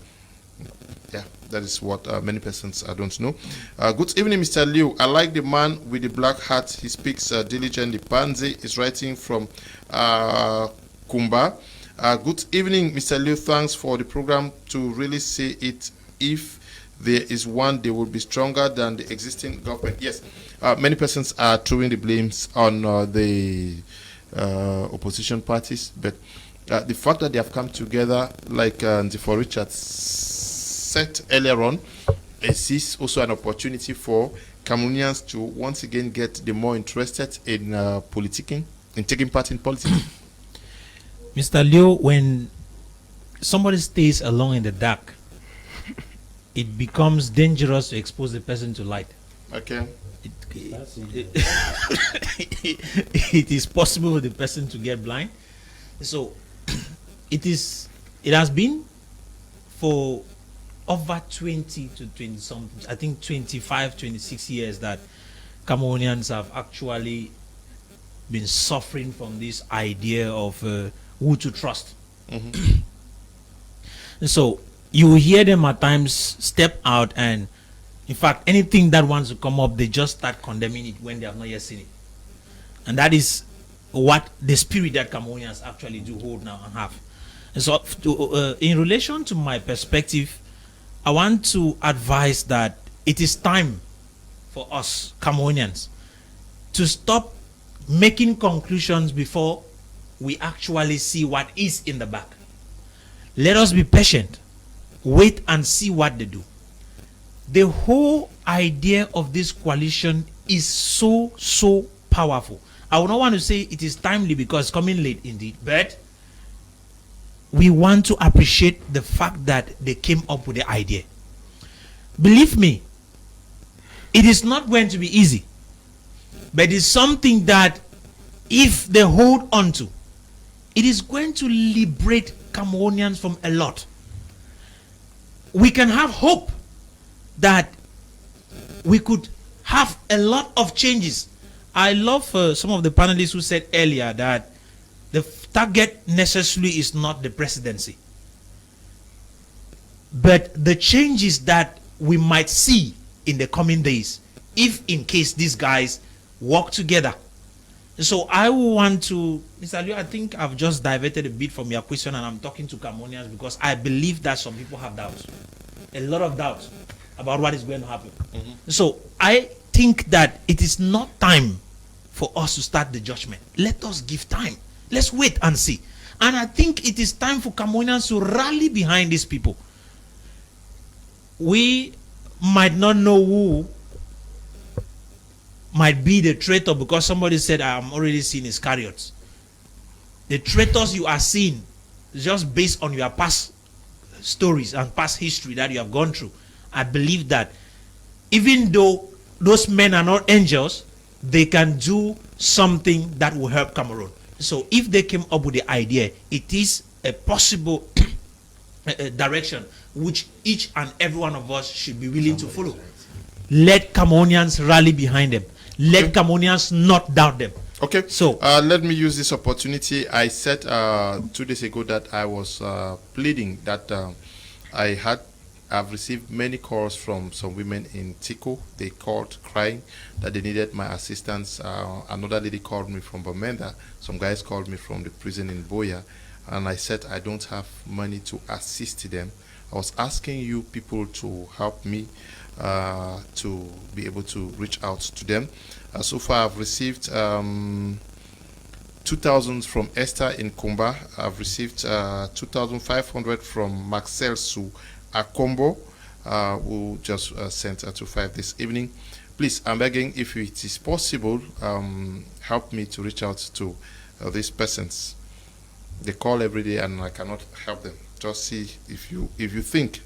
Yeah, that is what many persons don't know. Good evening, Mr. Liu. I like the man with the black hat. He speaks diligently. Panze is writing from Kumba. Good evening, Mr. Liu. Thanks for the program. To really say it, if there is one, they will be stronger than the existing government. Yes, many persons are throwing the blames on the opposition parties. But the fact that they have come together, like for Richard said earlier on, is this also an opportunity for Cameroonians to once again get the more interested in politicking, in taking part in politics? Mr. Leo, when somebody stays alone in the dark, it becomes dangerous to expose the person to light. Okay. It is possible for the person to get blind. So it has been for over 20 to 20 something, I think 25, 26 years that Cameroonians have actually been suffering from this idea of who to trust. Mm-hmm. And so you will hear them at times step out, and in fact anything that wants to come up, they just start condemning it when they have not yet seen it. And that is what the spirit that Cameroonians actually do hold now and have. And so in relation to my perspective, I want to advise that it is time for us Cameroonians to stop making conclusions before we actually see what is in the back. Let us be patient, wait and see what they do. The whole idea of this coalition is so powerful. I would not want to say it is timely because it's coming late indeed, but we want to appreciate the fact that they came up with the idea. Believe me, it is not going to be easy, but it's something that if they hold on to, it is going to liberate Cameroonians from a lot. We can have hope that we could have a lot of changes. I love some of the panelists who said earlier that the target necessarily is not the presidency, but the changes that we might see in the coming days, if in case these guys work together. So I want to, Mr. Liu, I think I've just diverted a bit from your question and I'm talking to Cameroonians because I believe that some people have doubts, a lot of doubts about what is going to happen. Mm-hmm. So I think that it is not time for us to start the judgment. Let us give time. Let's wait and see. And I think it is time for Cameroonians to rally behind these people. We might not know who might be the traitor because somebody said, I'm already seeing Iscariots. The traitors you are seeing just based on your past stories and past history that you have gone through. I believe that even though those men are not angels, they can do something that will help Cameroon. So if they came up with the idea, it is a possible direction which each and every one of us should be willing to follow. Let Cameroonians rally behind them. Let Cameroonians not doubt them. Okay. So let me use this opportunity. I said 2 days ago that I was pleading that I've received many calls from some women in Tico. They called crying that they needed my assistance. Another lady called me from Bamenda. Some guys called me from the prison in Boya. And I said I don't have money to assist them. I was asking you people to help me to be able to reach out to them. So far I've received 2,000 from Esther in Kumba. I've received 2,500 from Maxel Su Akombo, who just sent 2,500 this evening. Please, I'm begging, if it is possible, help me to reach out to these persons. They call every day and I cannot help them. Just see if you think.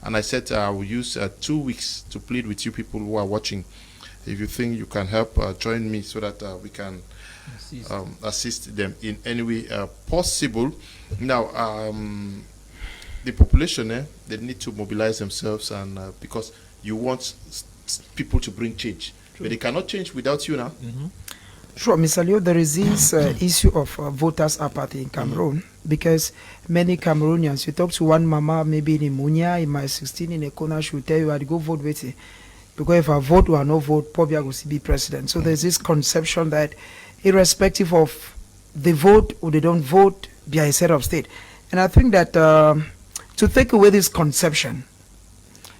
And I said I will use 2 weeks to plead with you people who are watching. If you think you can help, join me so that we can assist them in any way possible. Now, the population, they need to mobilize themselves, and because you want people to bring change. True. But they cannot change without you now. Mm-hmm. Sure, Mr. Leo, there is this issue of voters' apathy in Cameroon, because many Cameroonians, you talk to one mama, maybe in Imunia, in my 16 in a corner, she will tell you, I'd go vote with you. Because if I vote or no vote, probably I will be president. So there's this conception that irrespective of they vote or they don't vote, be a head of state. And I think that to take away this conception,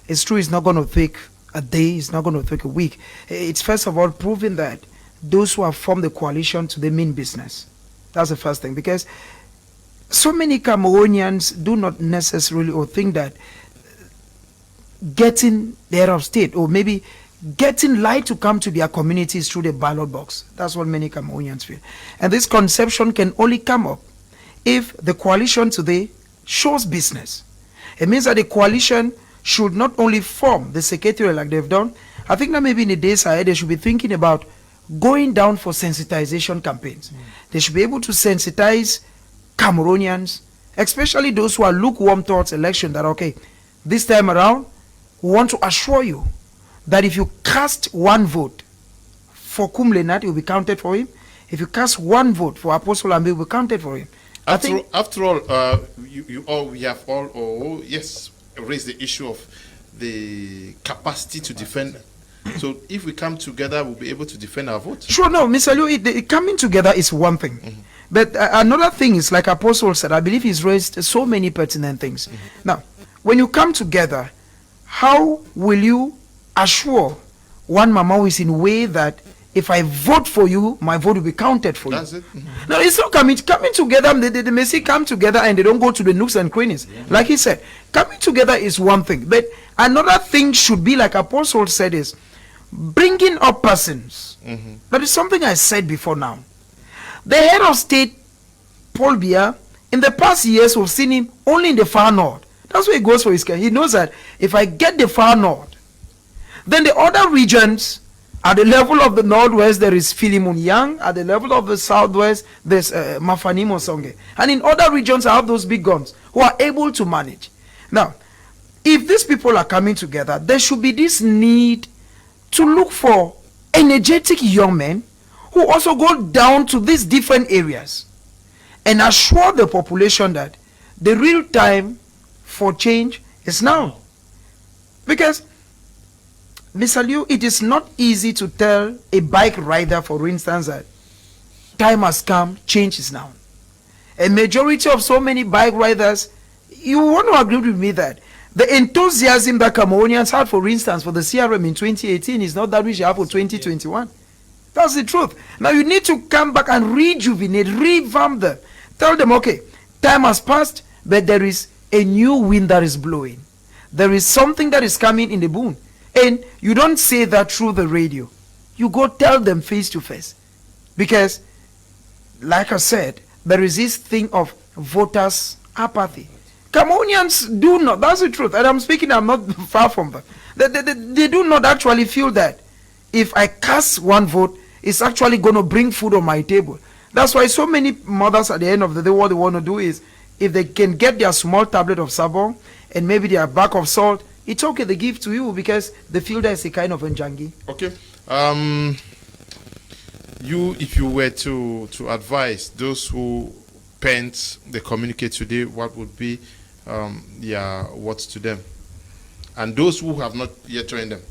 it's true, it's not going to take a day, it's not going to take a week. It's first of all proving that those who have formed the coalition to the mean business. That's the first thing, because so many Cameroonians do not necessarily or think that getting the head of state or maybe getting light to come to their communities through the ballot box. That's what many Cameroonians feel. And this conception can only come up if the coalition today shows business. It means that the coalition should not only form the secretariat like they've done. I think that maybe in the days ahead they should be thinking about going down for sensitization campaigns. They should be able to sensitize Cameroonians, especially those who are lukewarm towards election, that okay, this time around we want to assure you that if you cast one vote for Kum Lenat, it will be counted for him. If you cast one vote for Apostle Ambe, it will be counted for him. After all, we have all raised the issue of the capacity to defend. So if we come together, we'll be able to defend our vote. Sure, no, Mr. Liu, coming together is one thing. But another thing is, like Apostle said, I believe he's raised so many pertinent things. Now, when you come together, how will you assure one mama who is in a way that if I vote for you, my vote will be counted for That's you? it. No, it's not coming together. They may say come together and they don't go to the nooks and crannies. Like he said, coming together is one thing. But another thing should be, like Apostle said, is bringing up persons. That is something I said before now. The head of state, Paul Biya, in the past years, we've seen him only in the far north. That's where he goes for his care. He knows that if I get the far north, then the other regions, at the level of the northwest, there is Philemon Yang. At the level of the southwest, there's Mafani Mosonge. And in other regions, I have those big guns who are able to manage. Now, if these people are coming together, there should be this need to look for energetic young men who also go down to these different areas and assure the population that the real time for change is now. Because, Mr. Liu, it is not easy to tell a bike rider, for instance, that time has come, change is now. A majority of so many bike riders, you want to agree with me that the enthusiasm that Cameroonians had, for instance, for the CRM in 2018 is not that which you have for 2021. That's the truth. Now you need to come back and rejuvenate, revamp them. Tell them, okay, time has passed, but there is a new wind that is blowing. There is something that is coming in the boon. And you don't say that through the radio. You go tell them face to face. Because, like I said, there is this thing of voters' apathy. Cameroonians do not, that's the truth. And I'm speaking, I'm not far from them. They do not actually feel that if I cast one vote, it's actually going to bring food on my table. That's why so many mothers at the end of the day, what they want to do is, if they can get their small tablet of sabon and maybe their bag of salt, it's okay, they give to you because they feel that it's a kind of njangi. Okay. If you were to advise those who penned the communique today, what would be words to them? And those who have not yet joined them?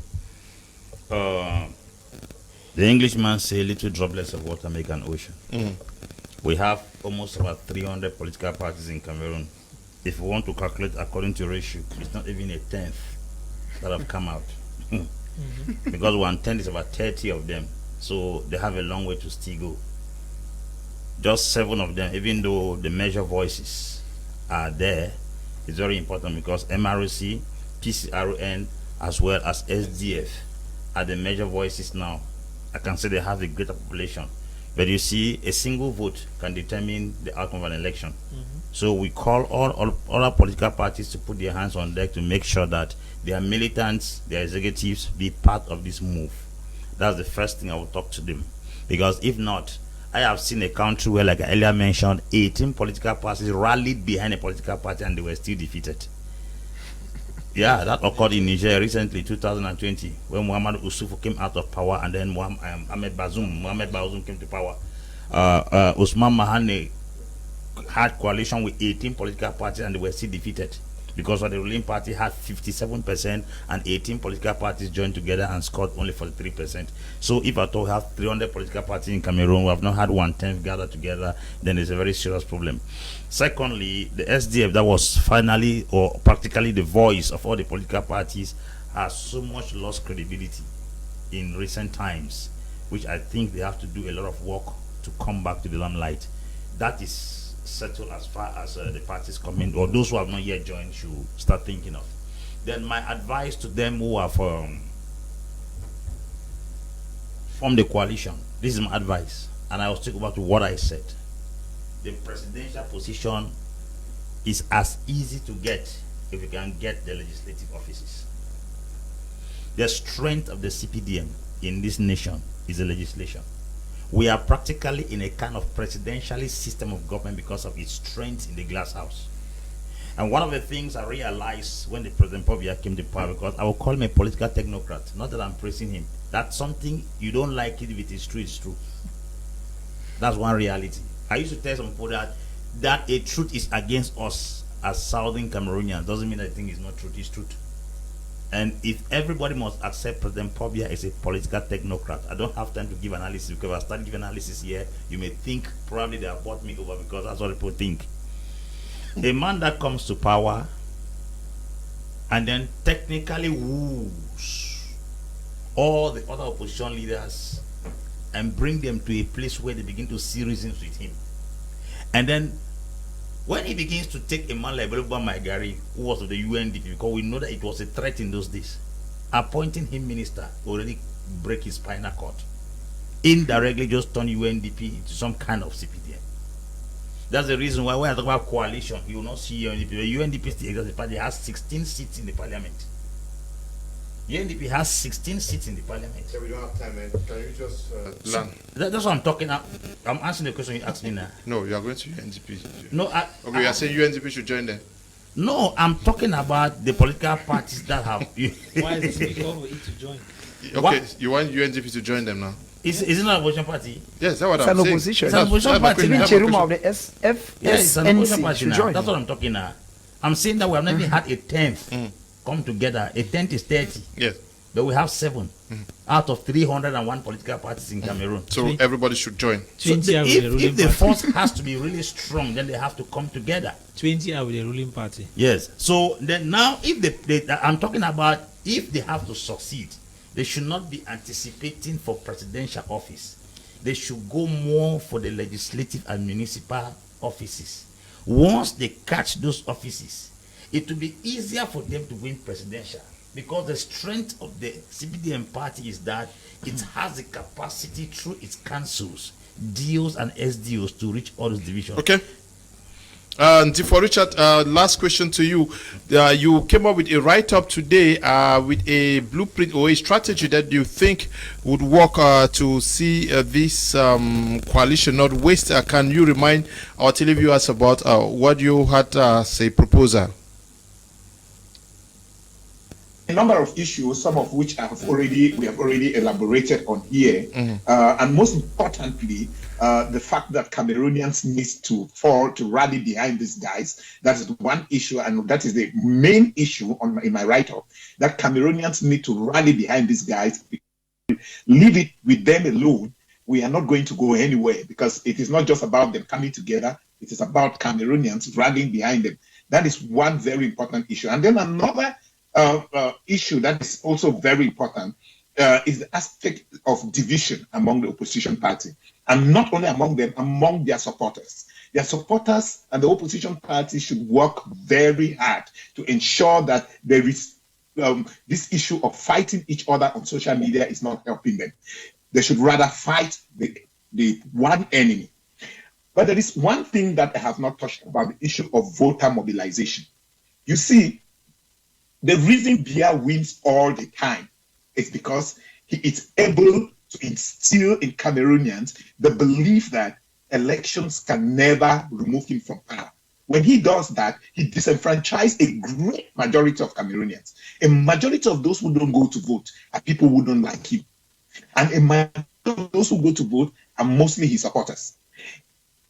The Englishman say little droplets of water make an ocean. We have almost about 300 political parties in Cameroon. If we want to calculate according to ratio, it's not even a tenth that have come out. Because 1/10 is about 30 of them. So they have a long way to still go. Just 7 of them, even though the major voices are there, it's very important because MRC, PCRN, as well as SDF are the major voices now. I can say they have a greater population. But you see, a single vote can determine the outcome of an election. So we call all other political parties to put their hands on deck to make sure that their militants, their executives be part of this move. That's the first thing I will talk to them. Because if not, I have seen a country where, like I earlier mentioned, 18 political parties rallied behind a political party and they were still defeated. Yeah, that occurred in Niger recently, 2020, when Muhammad Usufu came out of power and then Mohamed Bazoum came to power. Usman Mahane had coalition with 18 political parties and they were still defeated because the ruling party had 57% and 18 political parties joined together and scored only 43%. So if at all we have 300 political parties in Cameroon, we have not had 1/10 gathered together, then there's a very serious problem. Secondly, the SDF that was finally or practically the voice of all the political parties has so much lost credibility in recent times, which I think they have to do a lot of work to come back to the limelight. that is settled as far as the parties coming, or those who have not yet joined should start thinking of. Then my advice to them who have formed the coalition, this is my advice, and I will stick about to what I said. The presidential position is as easy to get if you can get the legislative offices. The strength of the CPDM in this nation is the legislation. We are practically in a kind of presidentialist system of government because of its strength in the glass house. And one of the things I realized when the President Povia came to power, because I will call him a political technocrat, not that I'm praising him, that's something you don't like it if it is true, it's true. That's one reality. I used to tell some people that a truth is against us as Southern Cameroonians doesn't mean that I think it's not truth, it's truth. And if everybody must accept President Povia as a political technocrat, I don't have time to give analysis, because if I start giving analysis here, you may think probably they have bought me over, because that's what people think. A man that comes to power and then technically woos all the other opposition leaders and bring them to a place where they begin to see reasons with him. And then when he begins to take a man like Beluba Maigari, who was of the UNDP, because we know that it was a threat in those days, appointing him minister already break his spinal cord. Indirectly just turn UNDP into some kind of CPDM. That's the reason why when I talk about coalition, you will not see UNDP. The UNDP the party has 16 seats in the parliament. UNDP has 16 seats in the parliament. Yeah, we don't have time, man. Can you just learn? That's what I'm talking about. I'm answering the question you asked me now. No, you are going to UNDP. No, you are saying UNDP should join them. No, I'm talking about the political parties that have. Why is it difficult for it to join? Okay, What? you want UNDP to join them now? Is it not an opposition party? Yes, that's what It's I'm an saying. opposition. It's an opposition party. Even now. Cheruma of the Yes, it's an opposition FSNC party should now. join. That's what I'm talking now. I'm saying that we have never had a 10th come together. A 10th is 30. Yes. But we have 7 out of 301 political parties in Cameroon. So everybody should join. So 20 are with the if ruling the party. force has to be really strong, then they have to come together. 20 are with the ruling party. Yes. So then now, if I'm talking about if they have to succeed, they should not be anticipating for presidential office. They should go more for the legislative and municipal offices. Once they catch those offices, it will be easier for them to win presidential, because the strength of the CPDM party is that it has the capacity through its councils, DOs and SDOs to reach all those divisions. Okay. And for Richard, last question to you. You came up with a write-up today with a blueprint or a strategy that you think would work to see this coalition not waste. Can you remind our televiewers about what you had as a proposal? A number of issues, some of which we have already elaborated on here, and most importantly, the fact that Cameroonians need to rally behind these guys. That is one issue, and that is the main issue in my write-up. That Cameroonians need to rally behind these guys. Leave it with them alone. We are not going to go anywhere, because it is not just about them coming together. It is about Cameroonians rallying behind them. That is one very important issue. And then another issue that is also very important is the aspect of division among the opposition party, and not only among them, among their supporters. Their supporters and the opposition party should work very hard to ensure that there is this issue of fighting each other on social media is not helping them. They should rather fight the one enemy. But there is one thing that I have not touched about, the issue of voter mobilization. You see, the reason Biya wins all the time is because he is able to instill in Cameroonians the belief that elections can never remove him from power. When he does that, he disenfranchises a great majority of Cameroonians. A majority of those who don't go to vote are people who don't like him. And a majority of those who go to vote are mostly his supporters.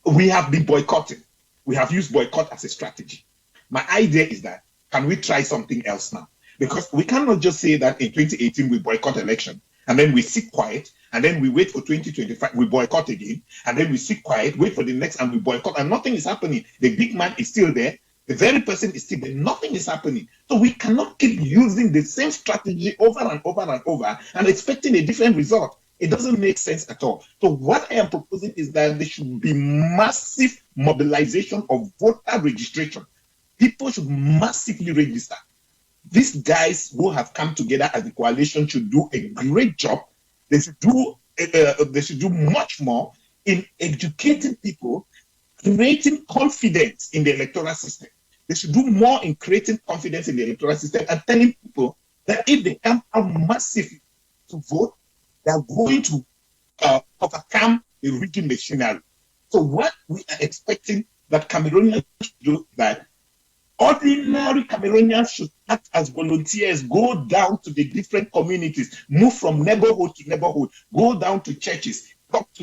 We have been boycotting. We have used boycott as a strategy. My idea is that, can we try something else now? Because we cannot just say that in 2018 we boycott election, and then we sit quiet, and then we wait for 2025, we boycott again, and then we sit quiet, wait for the next, and we boycott, and nothing is happening. The big man is still there. The very person is still there. Nothing is happening. So we cannot keep using the same strategy over and over and over and expecting a different result. It doesn't make sense at all. So what I am proposing is that there should be massive mobilization of voter registration. People should massively register. These guys who have come together as a coalition should do a great job. They should do much more in educating people, creating confidence in the electoral system. They should do more in creating confidence in the electoral system and telling people that if they come out massively to vote, they are going to overcome the rigging machinery. So what we are expecting that Cameroonians should do, that ordinary Cameroonians should act as volunteers, go down to the different communities, move from neighborhood to neighborhood, go down to churches, talk to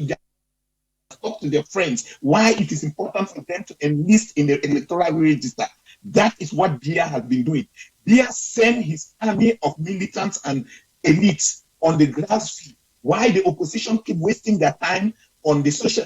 their friends, why it is important for them to enlist in the electoral register. That is what Bia has been doing. Bia sent his army of militants and elites on the grassroots. Why the opposition keep wasting their time on the social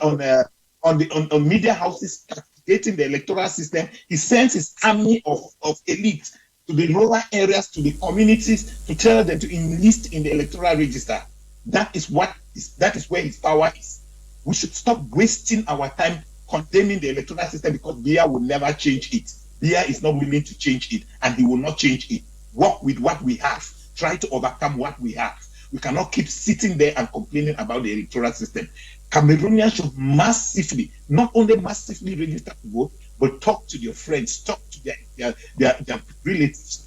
on media houses castigating the electoral system? He sends his army of elites to the rural areas, to the communities, to tell them to enlist in the electoral register. That is where his power is. We should stop wasting our time condemning the electoral system because Bia will never change it. Bia is not willing to change it, and he will not change it. Work with what we have. Try to overcome what we have. We cannot keep sitting there and complaining about the electoral system. Cameroonians should massively, not only massively register to vote, but talk to their friends, talk to their relatives,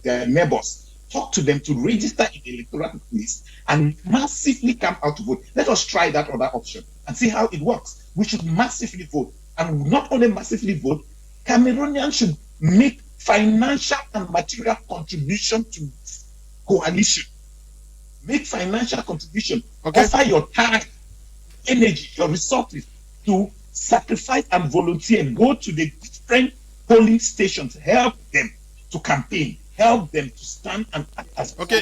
their neighbors. Talk to them to register in the electoral list and massively come out to vote. Let us try that other option and see how it works. We should massively vote. And not only massively vote, Cameroonians should make financial and material contribution to coalition. Make financial contribution. Okay. Offer your time, energy, your resources to sacrifice and volunteer. Go to the different polling stations. Help them to campaign. Help them to stand and act as Okay,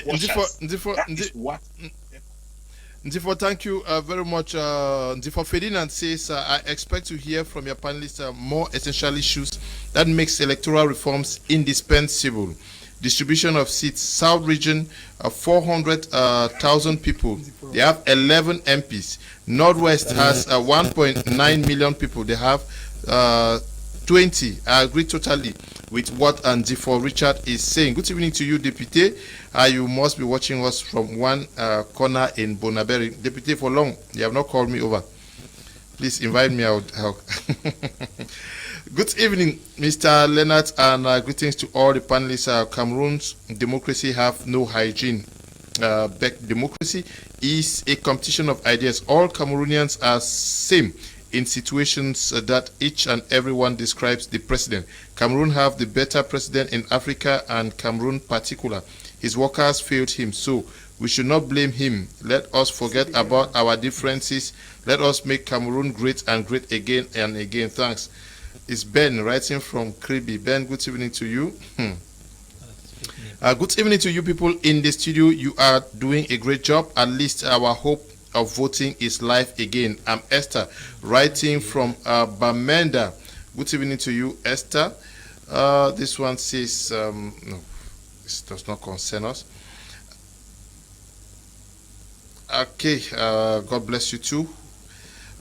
Ndifo, thank you very much. Ndifo Ferdinand says, I expect to hear from your panelists more essential issues that makes electoral reforms indispensable. Distribution of seats, South region, 400,000 people. They have 11 MPs. Northwest has 1.9 million people. They have 20. I agree totally with what Ndifo Richard is saying. Good evening to you, Deputy. You must be watching us from one corner in Bonaberry. Deputy, for long, you have not called me over. Please invite me out. Good evening, Mr. Leonard, and greetings to all the panelists. Cameroon's democracy have no hygiene. Democracy is a competition of ideas. All Cameroonians are same in situations that each and everyone describes the president. Cameroon have the better president in Africa, and Cameroon particular. His workers failed him, so we should not blame him. Let us forget about our differences. Let us make Cameroon great and great again and again. Thanks. It's Ben writing from Kribi. Ben, good evening to you. Good evening to you people in the studio. You are doing a great job. At least our hope of voting is live again. I'm Esther, writing from Bamenda. Good evening to you, Esther. This one says, no, this does not concern us. Okay, God bless you too.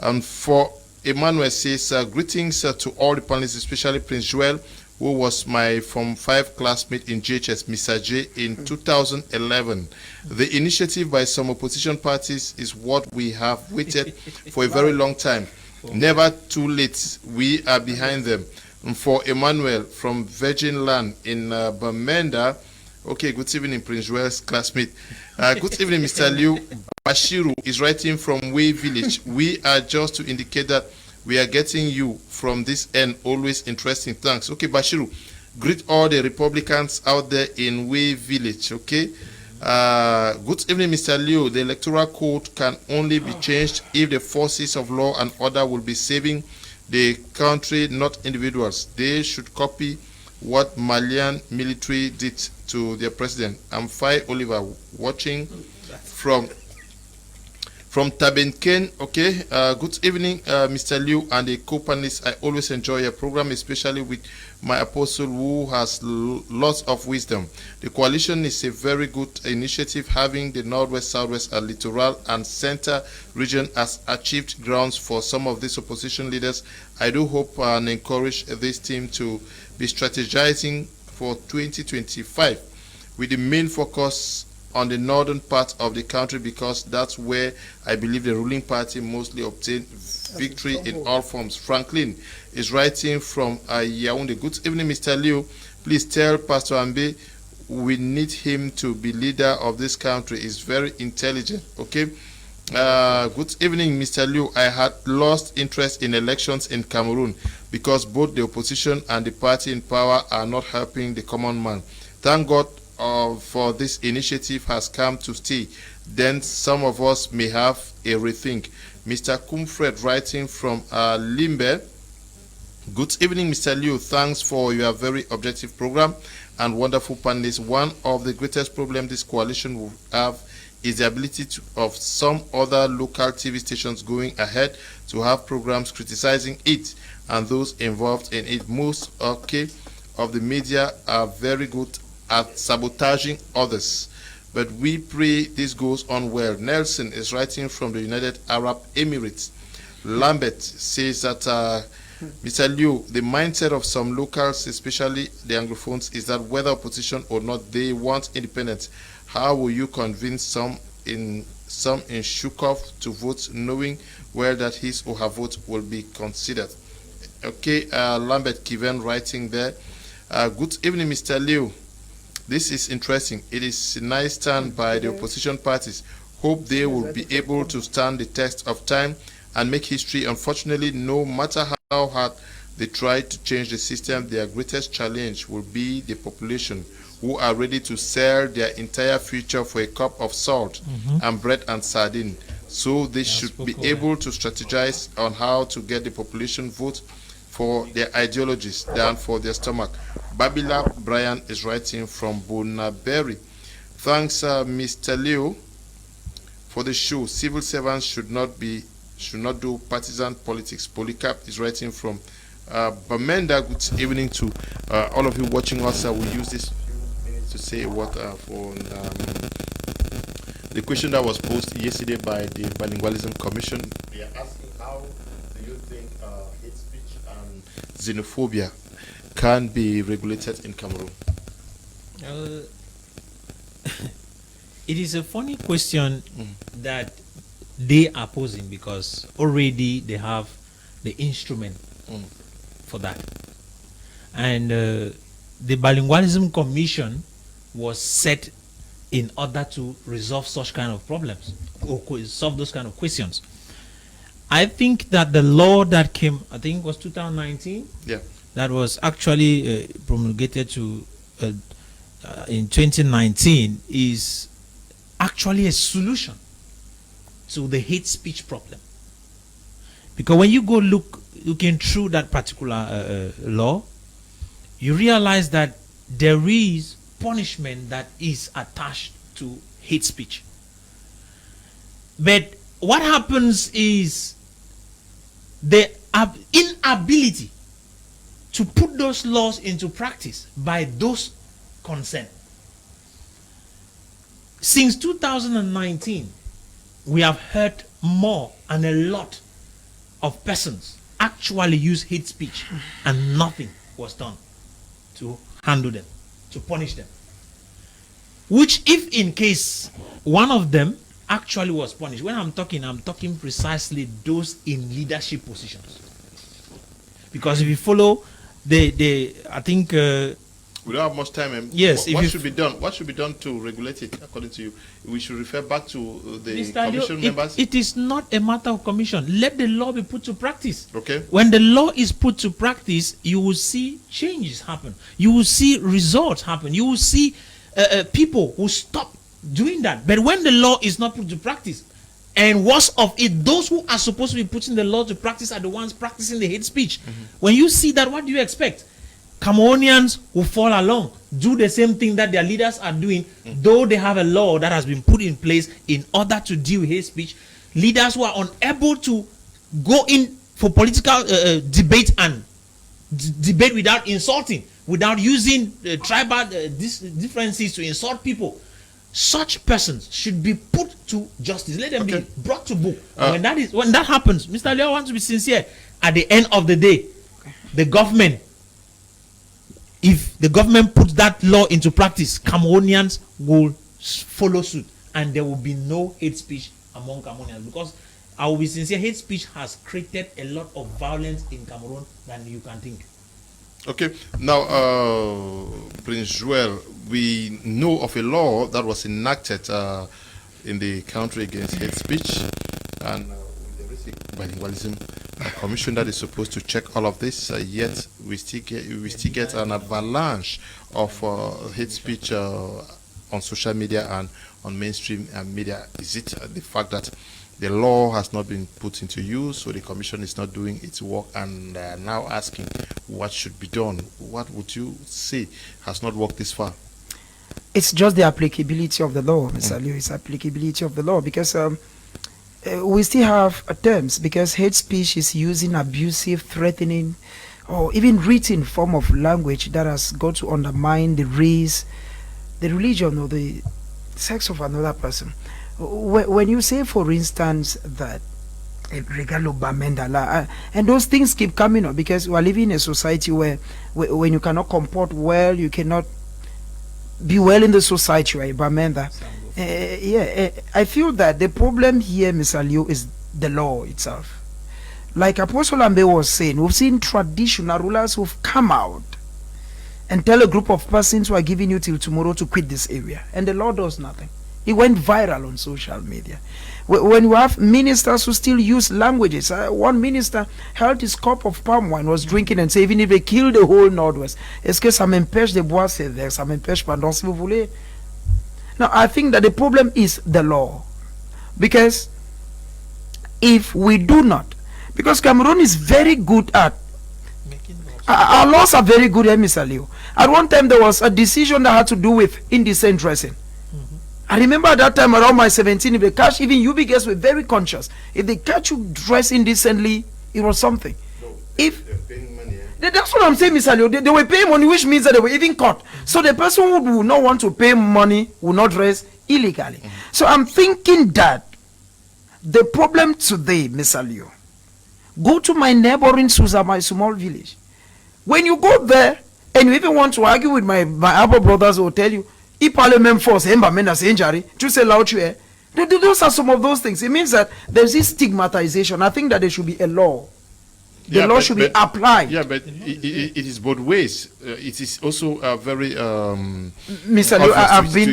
And for Emmanuel says, greetings to all the panelists, especially Prince Joel, who was my Form 5 classmate in JHS, Mr. J, in 2011. The initiative by some opposition parties is what we have waited for a very long time. Never too late. We are behind them. And for Emmanuel from Virgin Land in Bamenda, okay, good evening, Prince Joel's classmate. Good evening, Mr. Liu. Bashiru is writing from Way Village. We are just to indicate that we are getting you from this end. Always interesting. Thanks. Okay, Bashiru, greet all the Republicans out there in Way Village. Okay. Good evening, Mr. Liu. The electoral code can only be changed if the forces of law and order will be saving the country, not individuals. They should copy what Malian military did to their president. I'm Fai Oliver, watching from From Tabenken, okay. Good evening, Mr. Liu and the co-panelists. I always enjoy your program, especially with my apostle who has lots of wisdom. The coalition is a very good initiative, having the Northwest, Southwest, and Littoral and Center region as achieved grounds for some of these opposition leaders. I do hope and encourage this team to be strategizing for 2025 with the main focus on the northern part of the country, because that's where I believe the ruling party mostly obtained victory in all forms. Franklin is writing from Yaoundé. Good evening, Mr. Liu. Please tell Pastor Ambe we need him to be leader of this country. He's very intelligent. Okay. Good evening, Mr. Liu. I had lost interest in elections in Cameroon because both the opposition and the party in power are not helping the common man. Thank God for this initiative has come to stay. Then some of us may have a rethink. Mr. Kumfred writing from Limbe. Good evening, Mr. Liu. Thanks for your very objective program and wonderful panelists. One of the greatest problems this coalition will have is the ability of some other local TV stations going ahead to have programs criticizing it, and those involved in it. Most of the media are very good at sabotaging others, but we pray this goes on well. Nelson is writing from the United Arab Emirates. Lambert says that Mr. Liu, the mindset of some locals, especially the Anglophones, is that whether opposition or not, they want independence. How will you convince some in Shukov to vote, knowing well that his or her vote will be considered? Okay, Lambert Kiven writing there. Good evening, Mr. Liu. This is interesting. It is a nice stand by the opposition parties. Hope they will be able to stand the test of time and make history. Unfortunately, no matter how hard they try to change the system, their greatest challenge will be the population, who are ready to sell their entire future for a cup of salt and bread and sardine. So they should be able to strategize on how to get the population vote for their ideologies than for their stomach. Babila Brian is writing from Bonaberry. Thanks, Mr. Leo, for the show. Civil servants should not do partisan politics. Polycarp is writing from Bamenda. Good evening to all of you watching us. We use this few minutes to say what for the question that was posed yesterday by the Bilingualism Commission. We are asking, how do you think hate speech and xenophobia can be regulated in Cameroon? It is a funny question that they are posing, because already they have the instrument for that. And the Bilingualism Commission was set in order to resolve such kind of problems or solve those kind of questions. I think that the law that came, I think it was 2019, that was actually promulgated to in 2019, is actually a solution to the hate speech problem. Because when you go looking through that particular law, you realize that there is punishment that is attached to hate speech. But what happens is the inability to put those laws into practice by those concerned. Since 2019, we have heard more and a lot of persons actually use hate speech, and nothing was done to handle them, to punish them. Which, if in case one of them actually was punished, when I'm talking precisely those in leadership positions. Because if you follow I think we don't have much time. Yes. What should be done? What should be done to regulate it, according to you? We should refer back to the commission members. It is not a matter of commission. Let the law be put to practice. Okay. When the law is put to practice, you will see changes happen. You will see results happen. You will see people who stop doing that. But when the law is not put to practice, and worse of it, those who are supposed to be putting the law to practice are the ones practicing the hate speech. When you see that, what do you expect? Cameroonians will fall along, do the same thing that their leaders are doing, though they have a law that has been put in place in order to deal with hate speech. leaders who are unable to go in for political debate and debate without insulting, without using tribal differences to insult people. Such persons should be put to justice. Let them be brought to book. When that happens, Mr. Leo wants to be sincere. At the end of the day, the government, if the government puts that law into practice, Cameroonians will follow suit, and there will be no hate speech among Cameroonians. Because I will be sincere, hate speech has created a lot of violence in Cameroon than you can think. Okay, now, Prince Joel, we know of a law that was enacted in the country against hate speech, and with the bilingualism commission that is supposed to check all of this. Yet we still get an avalanche of hate speech on social media and on mainstream media. Is it the fact that the law has not been put into use, so the commission is not doing its work, and now asking what should be done? What would you say has not worked this far? It's just the applicability of the law, Mr. Liu. It's applicability of the law, because we still have terms, because hate speech is using abusive, threatening, or even written form of language that has got to undermine the race, the religion, or the sex of another person. When you say, for instance, that regalo bamendala, and those things keep coming up, because we are living in a society where when you cannot comport well, you cannot be well in the society, right? Bamenda. I feel that the problem here, Mr. Liu, is the law itself. Like Apostle Ambe was saying, we've seen traditional rulers who've come out and tell a group of persons who are giving you till tomorrow to quit this area, and the law does nothing. It went viral on social media. When you have ministers who still use languages, one minister held his cup of palm wine, was drinking, and said, even if they kill the whole Northwest, est-ce que ça m'empêche de boire ce verre, ça m'empêche pendant si vous voulez. Now, I think that the problem is the law. Because if we do not, because Cameroon is very good at, our laws are very good, Mr. Leo. At one time, there was a decision that had to do with indecent dressing. I remember at that time, around my 17, if they catch, even UB girls were very conscious. If they catch you dress indecently, it was something. No, if they're paying money, that's what I'm saying, Mr. Leo. They were paying money, which means that they were even caught. So the person who would not want to pay money will not dress illegally. So I'm thinking that the problem today, Mr. Leo, go to my neighboring Susa, my small village. When you go there and you even want to argue with my other brothers, who will tell you, those are some of those things. It means that there's this stigmatization. I think that there should be a law. The law should be applied. Yeah, but it is both ways. It is also very. Mr. Liu,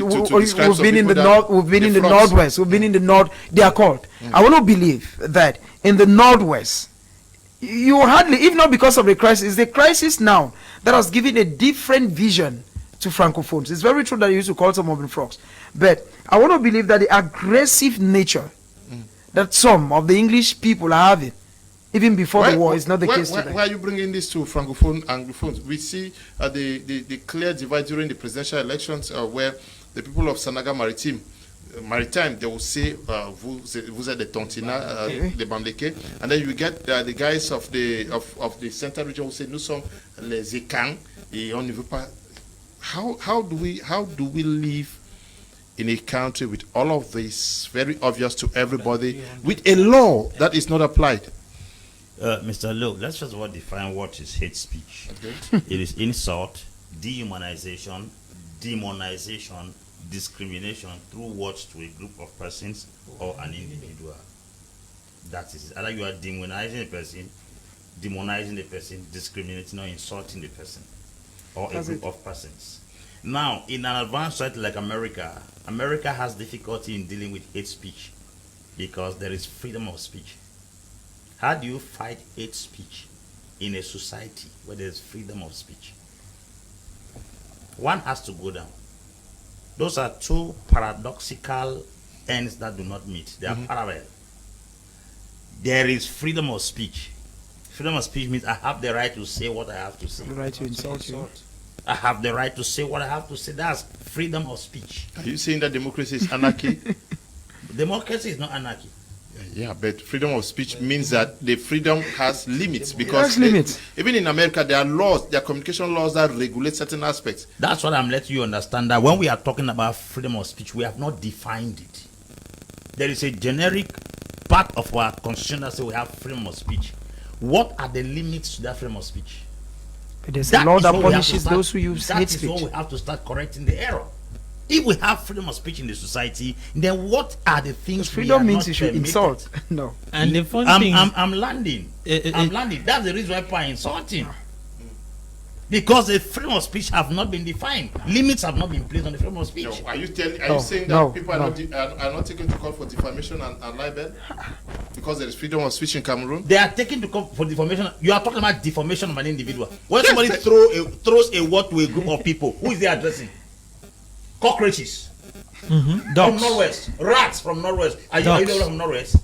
we've been in the north. We've been in the northwest. We've been in the north. They are called. I want to believe that in the northwest, you hardly, if not because of the crisis now that has given a different vision to francophones. It's very true that you used to call some of them frogs, but I want to believe that the aggressive nature that some of the English people are having, even before the war, is not the case today. Why are you bringing this to francophone anglophones? We see the clear divide during the presidential elections, where the people of Sanaga Maritime, they will say vous êtes des Tontina, les Bamleke, and then you get the guys of the central region who say nous sommes les Ekang et on ne veut pas. How do we live in a country with all of this very obvious to everybody, with a law that is not applied? Mr. Lowe, let's just define what is hate speech. Okay. It is insult, dehumanization, demonization, discrimination through words to a group of persons or an individual. That is, either you are demonizing a person, demonizing the person, discriminating or insulting the person or a group of persons. Now, in an advanced society like America, America has difficulty in dealing with hate speech because there is freedom of speech. How do you fight hate speech in a society where there is freedom of speech? One has to go down. Those are two paradoxical ends that do not meet. They are parallel. There is freedom of speech. Freedom of speech means I have the right to say what I have to say. The right to insult you. I have the right to say what I have to say. That's freedom of speech. Are you saying that democracy is anarchy? Democracy is not anarchy. Yeah, but freedom of speech means that the freedom has limits, because Has limits. even in America there are laws, there are communication laws that regulate certain aspects. That's what I'm letting you understand, that when we are talking about freedom of speech, we have not defined it. There is a generic part of our constitution that says we have freedom of speech. What are the limits to that freedom of speech? But there's a law is that what we have to punishes start- those who use hate That is speech. what we have to start correcting the error. If we have freedom of speech in the society, then what are the things Freedom we are means not you should permitted? insult. No. And the fun thing, I'm landing. I'm landing. That's the reason why people are insulting. Because the freedom of speech have not been defined. Limits have not been placed on the freedom of speech. No, are you No, saying that no, people are no. are not taken to court for defamation and libel because there is freedom of speech in Cameroon? They are taken to court for defamation. You are talking about defamation of an individual. When somebody throws a word to a group of people, who is they addressing? Cockroaches from dogs, Northwest, rats from Northwest. Are you Dogs. from Northwest?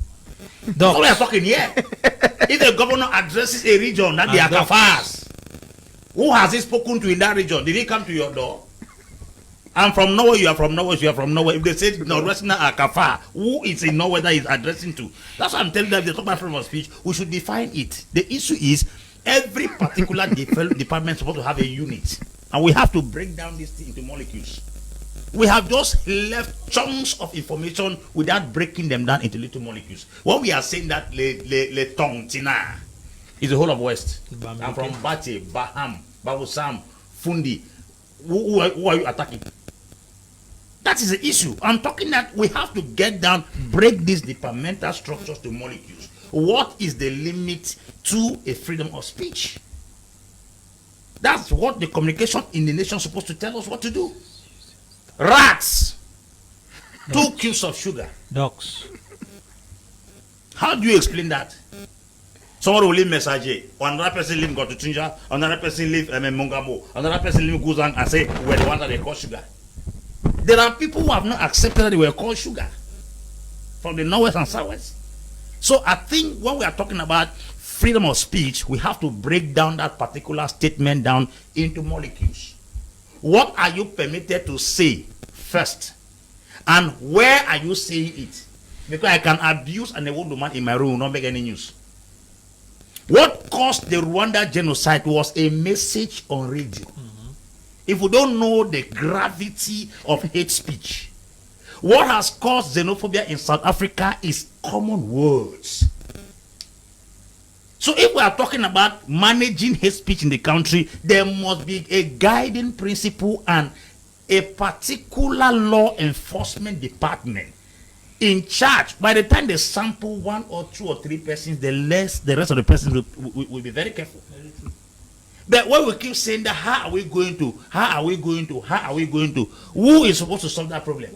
That's what we are dogs. talking here. If the governor addresses a region that they are Dogs. kafirs, who has he spoken to in that region? Did he come to your door? I'm from Norway, you are from Norway, you are from Norway. If they say Northwesterners are kafir, who is in Norway that is addressing to? That's what I'm telling them. If they talk about freedom of speech, we should define it. The issue is every particular department is supposed to have a unit, and we have to break down this thing into molecules. We have just left chunks of information without breaking them down into little molecules. When we are saying that le tong tina is the whole of West. I'm from Bate, Baham, Babusam, Fundi. Who are you attacking? That is the issue. I'm talking that we have to get down, break these departmental structures to molecules. What is the limit to a freedom of speech? That's what the communication in the nation is supposed to tell us what to do. Rats, 2 cubes of sugar. Dogs. How do you explain that? Someone will leave message, another person leave Gotutunja, another person leave Mongamo, another person leave Guzang and say we're the ones that they call sugar. There are people who have not accepted that they were called sugar from the Northwest and Southwest. So I think when we are talking about freedom of speech, we have to break down that particular statement down into molecules. What are you permitted to say first? And where are you saying it? Because I can abuse an old woman in my room, will not make any news. What caused the Rwanda genocide was a message on radio. If we don't know the gravity of hate speech, what has caused xenophobia in South Africa is common words. So if we are talking about managing hate speech in the country, there must be a guiding principle and a particular law enforcement department in charge. By the time they sample 1 or 2 or 3 persons, the rest of the persons will be very careful. But when we keep saying that, how are we going to, who is supposed to solve that problem?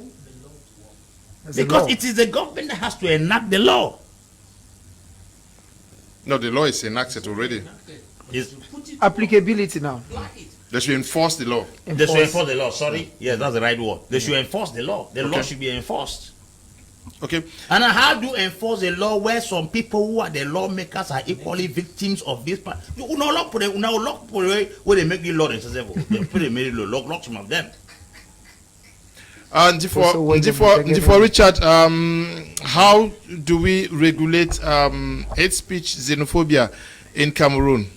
Because it is the government that has to enact the law. No, the law is enacted already. Applicability now. They should enforce the law. They should enforce the law. Sorry, yes, that's the right word. They should enforce the law. The law should be enforced. Okay. And how do you enforce a law where some people who are the lawmakers are equally victims of this part? You know, lock where they make the law themselves. They put the law, lock some of them. And for Richard, how do we regulate hate speech, xenophobia in Cameroon?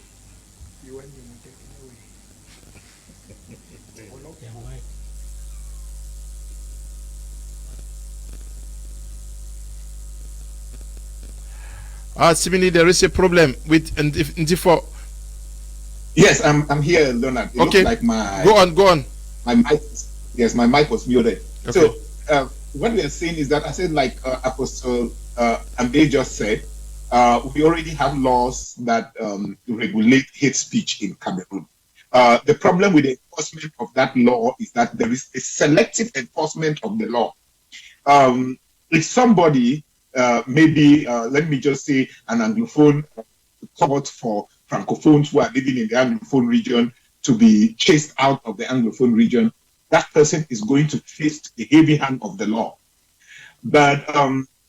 Seemingly there is a problem with Ndifo. Yes, I'm here, Leonard. It Okay, looks like my go on. My mic. Yes, my mic was muted. Okay. So what we are saying is that I said, like Apostle Ambe just said, we already have laws that regulate hate speech in Cameroon. The problem with the enforcement of that law is that there is a selective enforcement of the law. If somebody, maybe, let me just say, an Anglophone court for Francophones who are living in the Anglophone region to be chased out of the Anglophone region, that person is going to face the heavy hand of the law. But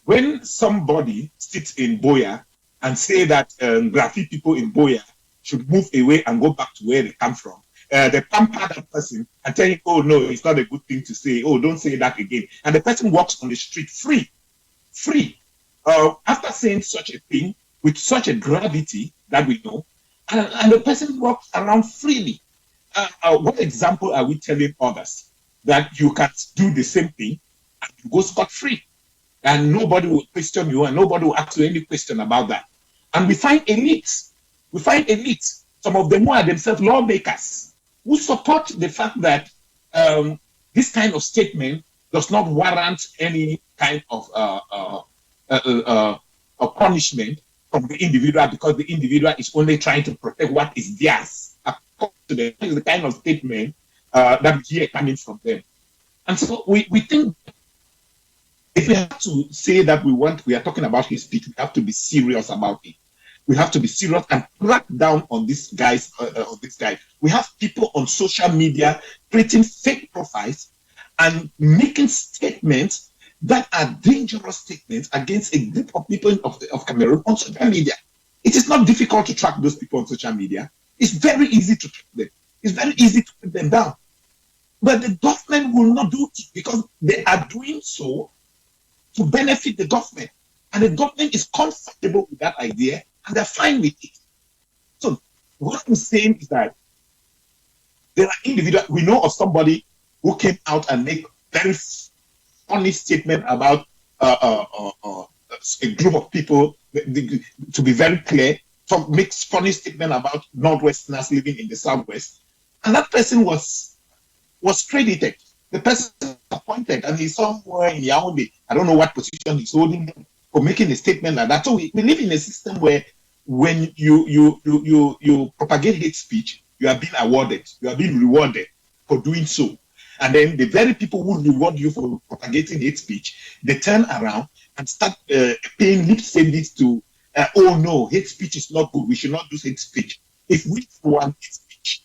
when somebody sits in Boya and say that Grafi people in Boya should move away and go back to where they come from, they pamper that person and tell him, oh no, it's not a good thing to say, oh, don't say that again. And the person walks on the street free. after saying such a thing with such a gravity that we know, and the person walks around freely. What example are we telling others that you can do the same thing and you go scot-free, and nobody will question you and nobody will ask you any question about that? And we find elites. Some of them who are themselves lawmakers, who support the fact that this kind of statement does not warrant any kind of punishment from the individual, because the individual is only trying to protect what is theirs. To them, is the kind of statement that we hear coming from them. And so we think if we have to say that we are talking about his speech, we have to be serious about it. We have to be serious and crack down on these guys. We have people on social media creating fake profiles and making statements that are dangerous statements against a group of people of Cameroon on social media. It is not difficult to track those people on social media. It's very easy to track them. It's very easy to put them down. But the government will not do it because they are doing so to benefit the government. And the government is comfortable with that idea and they're fine with it. So what I'm saying is that there are individuals. We know of somebody who came out and make very funny statement about a group of people, to be very clear, makes funny statement about Northwesterners living in the Southwest. And that person was credited. The person was appointed, and he's somewhere in Yaoundé. I don't know what position he's holding for making a statement like that. So we live in a system where when you propagate hate speech, you are being awarded, you are being rewarded for doing so. And then the very people who reward you for propagating hate speech, they turn around and start paying lip service to, oh no, hate speech is not good. We should not do hate speech. If we want hate speech,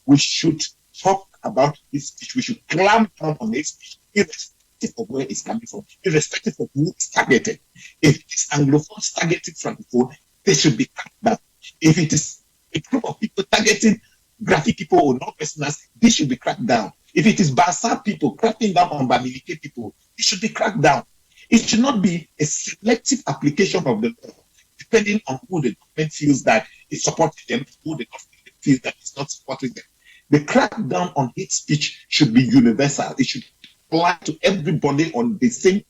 we should talk about hate speech. We should clamp down on hate speech, irrespective of where it's coming from, irrespective of who is targeted. If it is Anglophones targeting Francophone, they should be cracked down. If it is a group of people targeting graphic people or Northwesterners, they should be cracked down. If it is Bassa people cracking down on Bamileke people, it should be cracked down. It should not be a selective application of the law, depending on who the government feels that is supporting them, who the government feels that is not supporting them. The crackdown on hate speech should be universal. It should apply to everybody on the same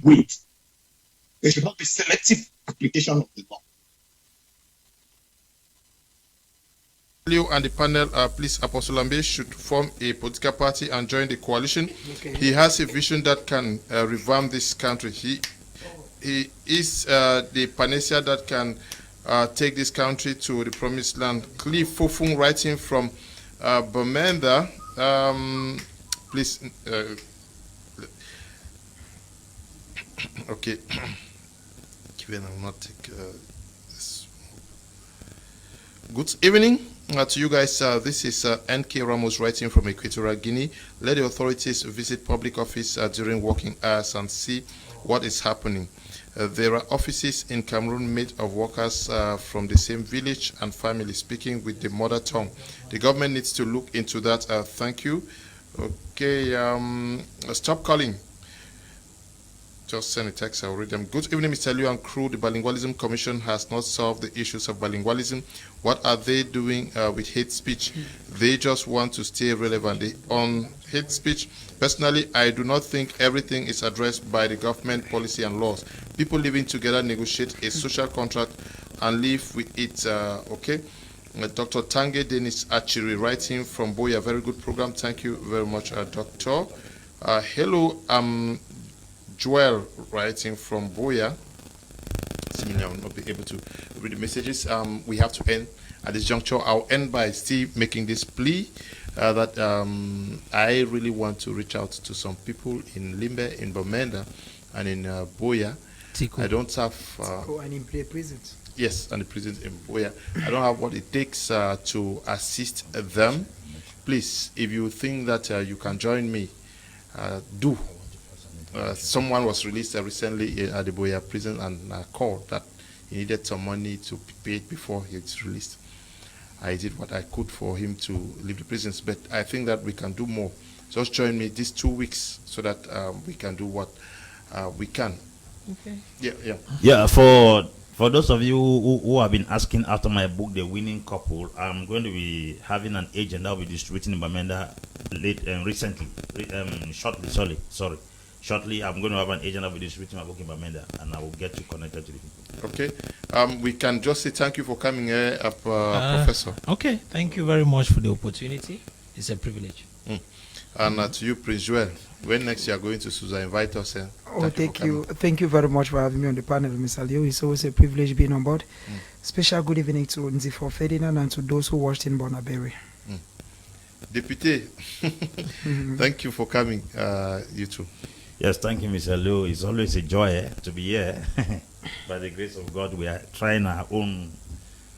weight. There should not be selective application of the law. You and the panel, please, Apostle Lambe should form a political party and join the coalition. Okay. He has a vision that can revamp this country. He is the panacea that can take this country to the promised land. Cliff Fofung, writing from Bamenda, please. Okay. I will not take this. Good evening. To you guys, this is N.K. Ramos writing from Equatorial Guinea. Let the authorities visit public office during working hours and see what is happening. There are offices in Cameroon made of workers from the same village and family speaking with the mother tongue. The government needs to look into that. Thank you. Okay, stop calling. Just send a text, I'll read them. Good evening, Mr. Liu and crew. The Bilingualism Commission has not solved the issues of bilingualism. What are they doing with hate speech? They just want to stay relevant. On hate speech, personally, I do not think everything is addressed by the government policy and laws. People living together negotiate a social contract and live with it, okay? Dr. Tange Dennis Achiri, writing from Boya. Very good program. Thank you very much, Doctor. Hello, Joel, writing from Boya. Seemingly I will not be able to read the messages. We have to end at this juncture. I'll end by still making this plea that I really want to reach out to some people in Limbe, in Bamenda, and in Boya. Tico. I don't have... Tico and in prisons. Yes, and the prisons in Boya. I don't have what it takes to assist them. Please, if you think that you can join me, do. Someone was released recently at the Boya prison and called that he needed some money to be paid before he's released. I did what I could for him to leave the prisons, but I think that we can do more. Just join me these 2 weeks so that we can do what we can. Okay. Yeah, for those of you who have been asking after my book, The Winning Couple, I'm going to be having an agent that will be distributing in Bamenda shortly. I'm going to have an agent that will be distributing my book in Bamenda, and I will get you connected to the people. Okay. We can just say thank you for coming here, Professor. Okay. Thank you very much for the opportunity. It's a privilege. And to you, Prince Joel, when next you are going to Susa, invite us. Thank you. Thank you very much for having me on the panel, Mr. Leo. It's always a privilege being on board. Special good evening to Nzifo Ferdinand and to those who watched in Bonaberry. Deputy, thank you for coming, you too. Yes, thank you, Mr. Leo. It's always a joy to be here. By the grace of God, we are trying our own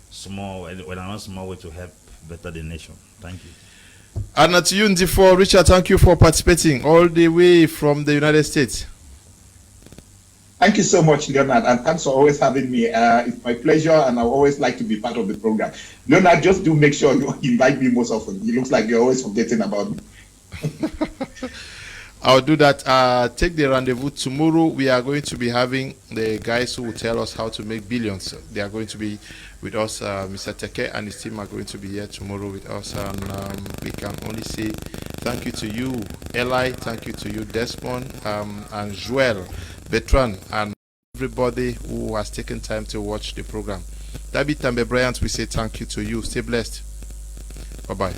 small way to help better the nation. Thank you. And to you, Nzifo, Richard, thank you for participating all the way from the United States. Thank you so much, Leonard, and thanks for always having me. It's my pleasure, and I always like to be part of the program. Leonard, just do make sure you invite me most often. It looks like you're always forgetting about me. I'll do that. Take the rendezvous tomorrow. We are going to be having the guys who will tell us how to make billions. They are going to be with us. Mr. Teke and his team are going to be here tomorrow with us. And we can only say thank you to you, Eli. Thank you to you, Desmond, and Joel, Bertrand, and everybody who has taken time to watch the program. David Tambe Bryant, we say thank you to you. Stay blessed. Bye-bye.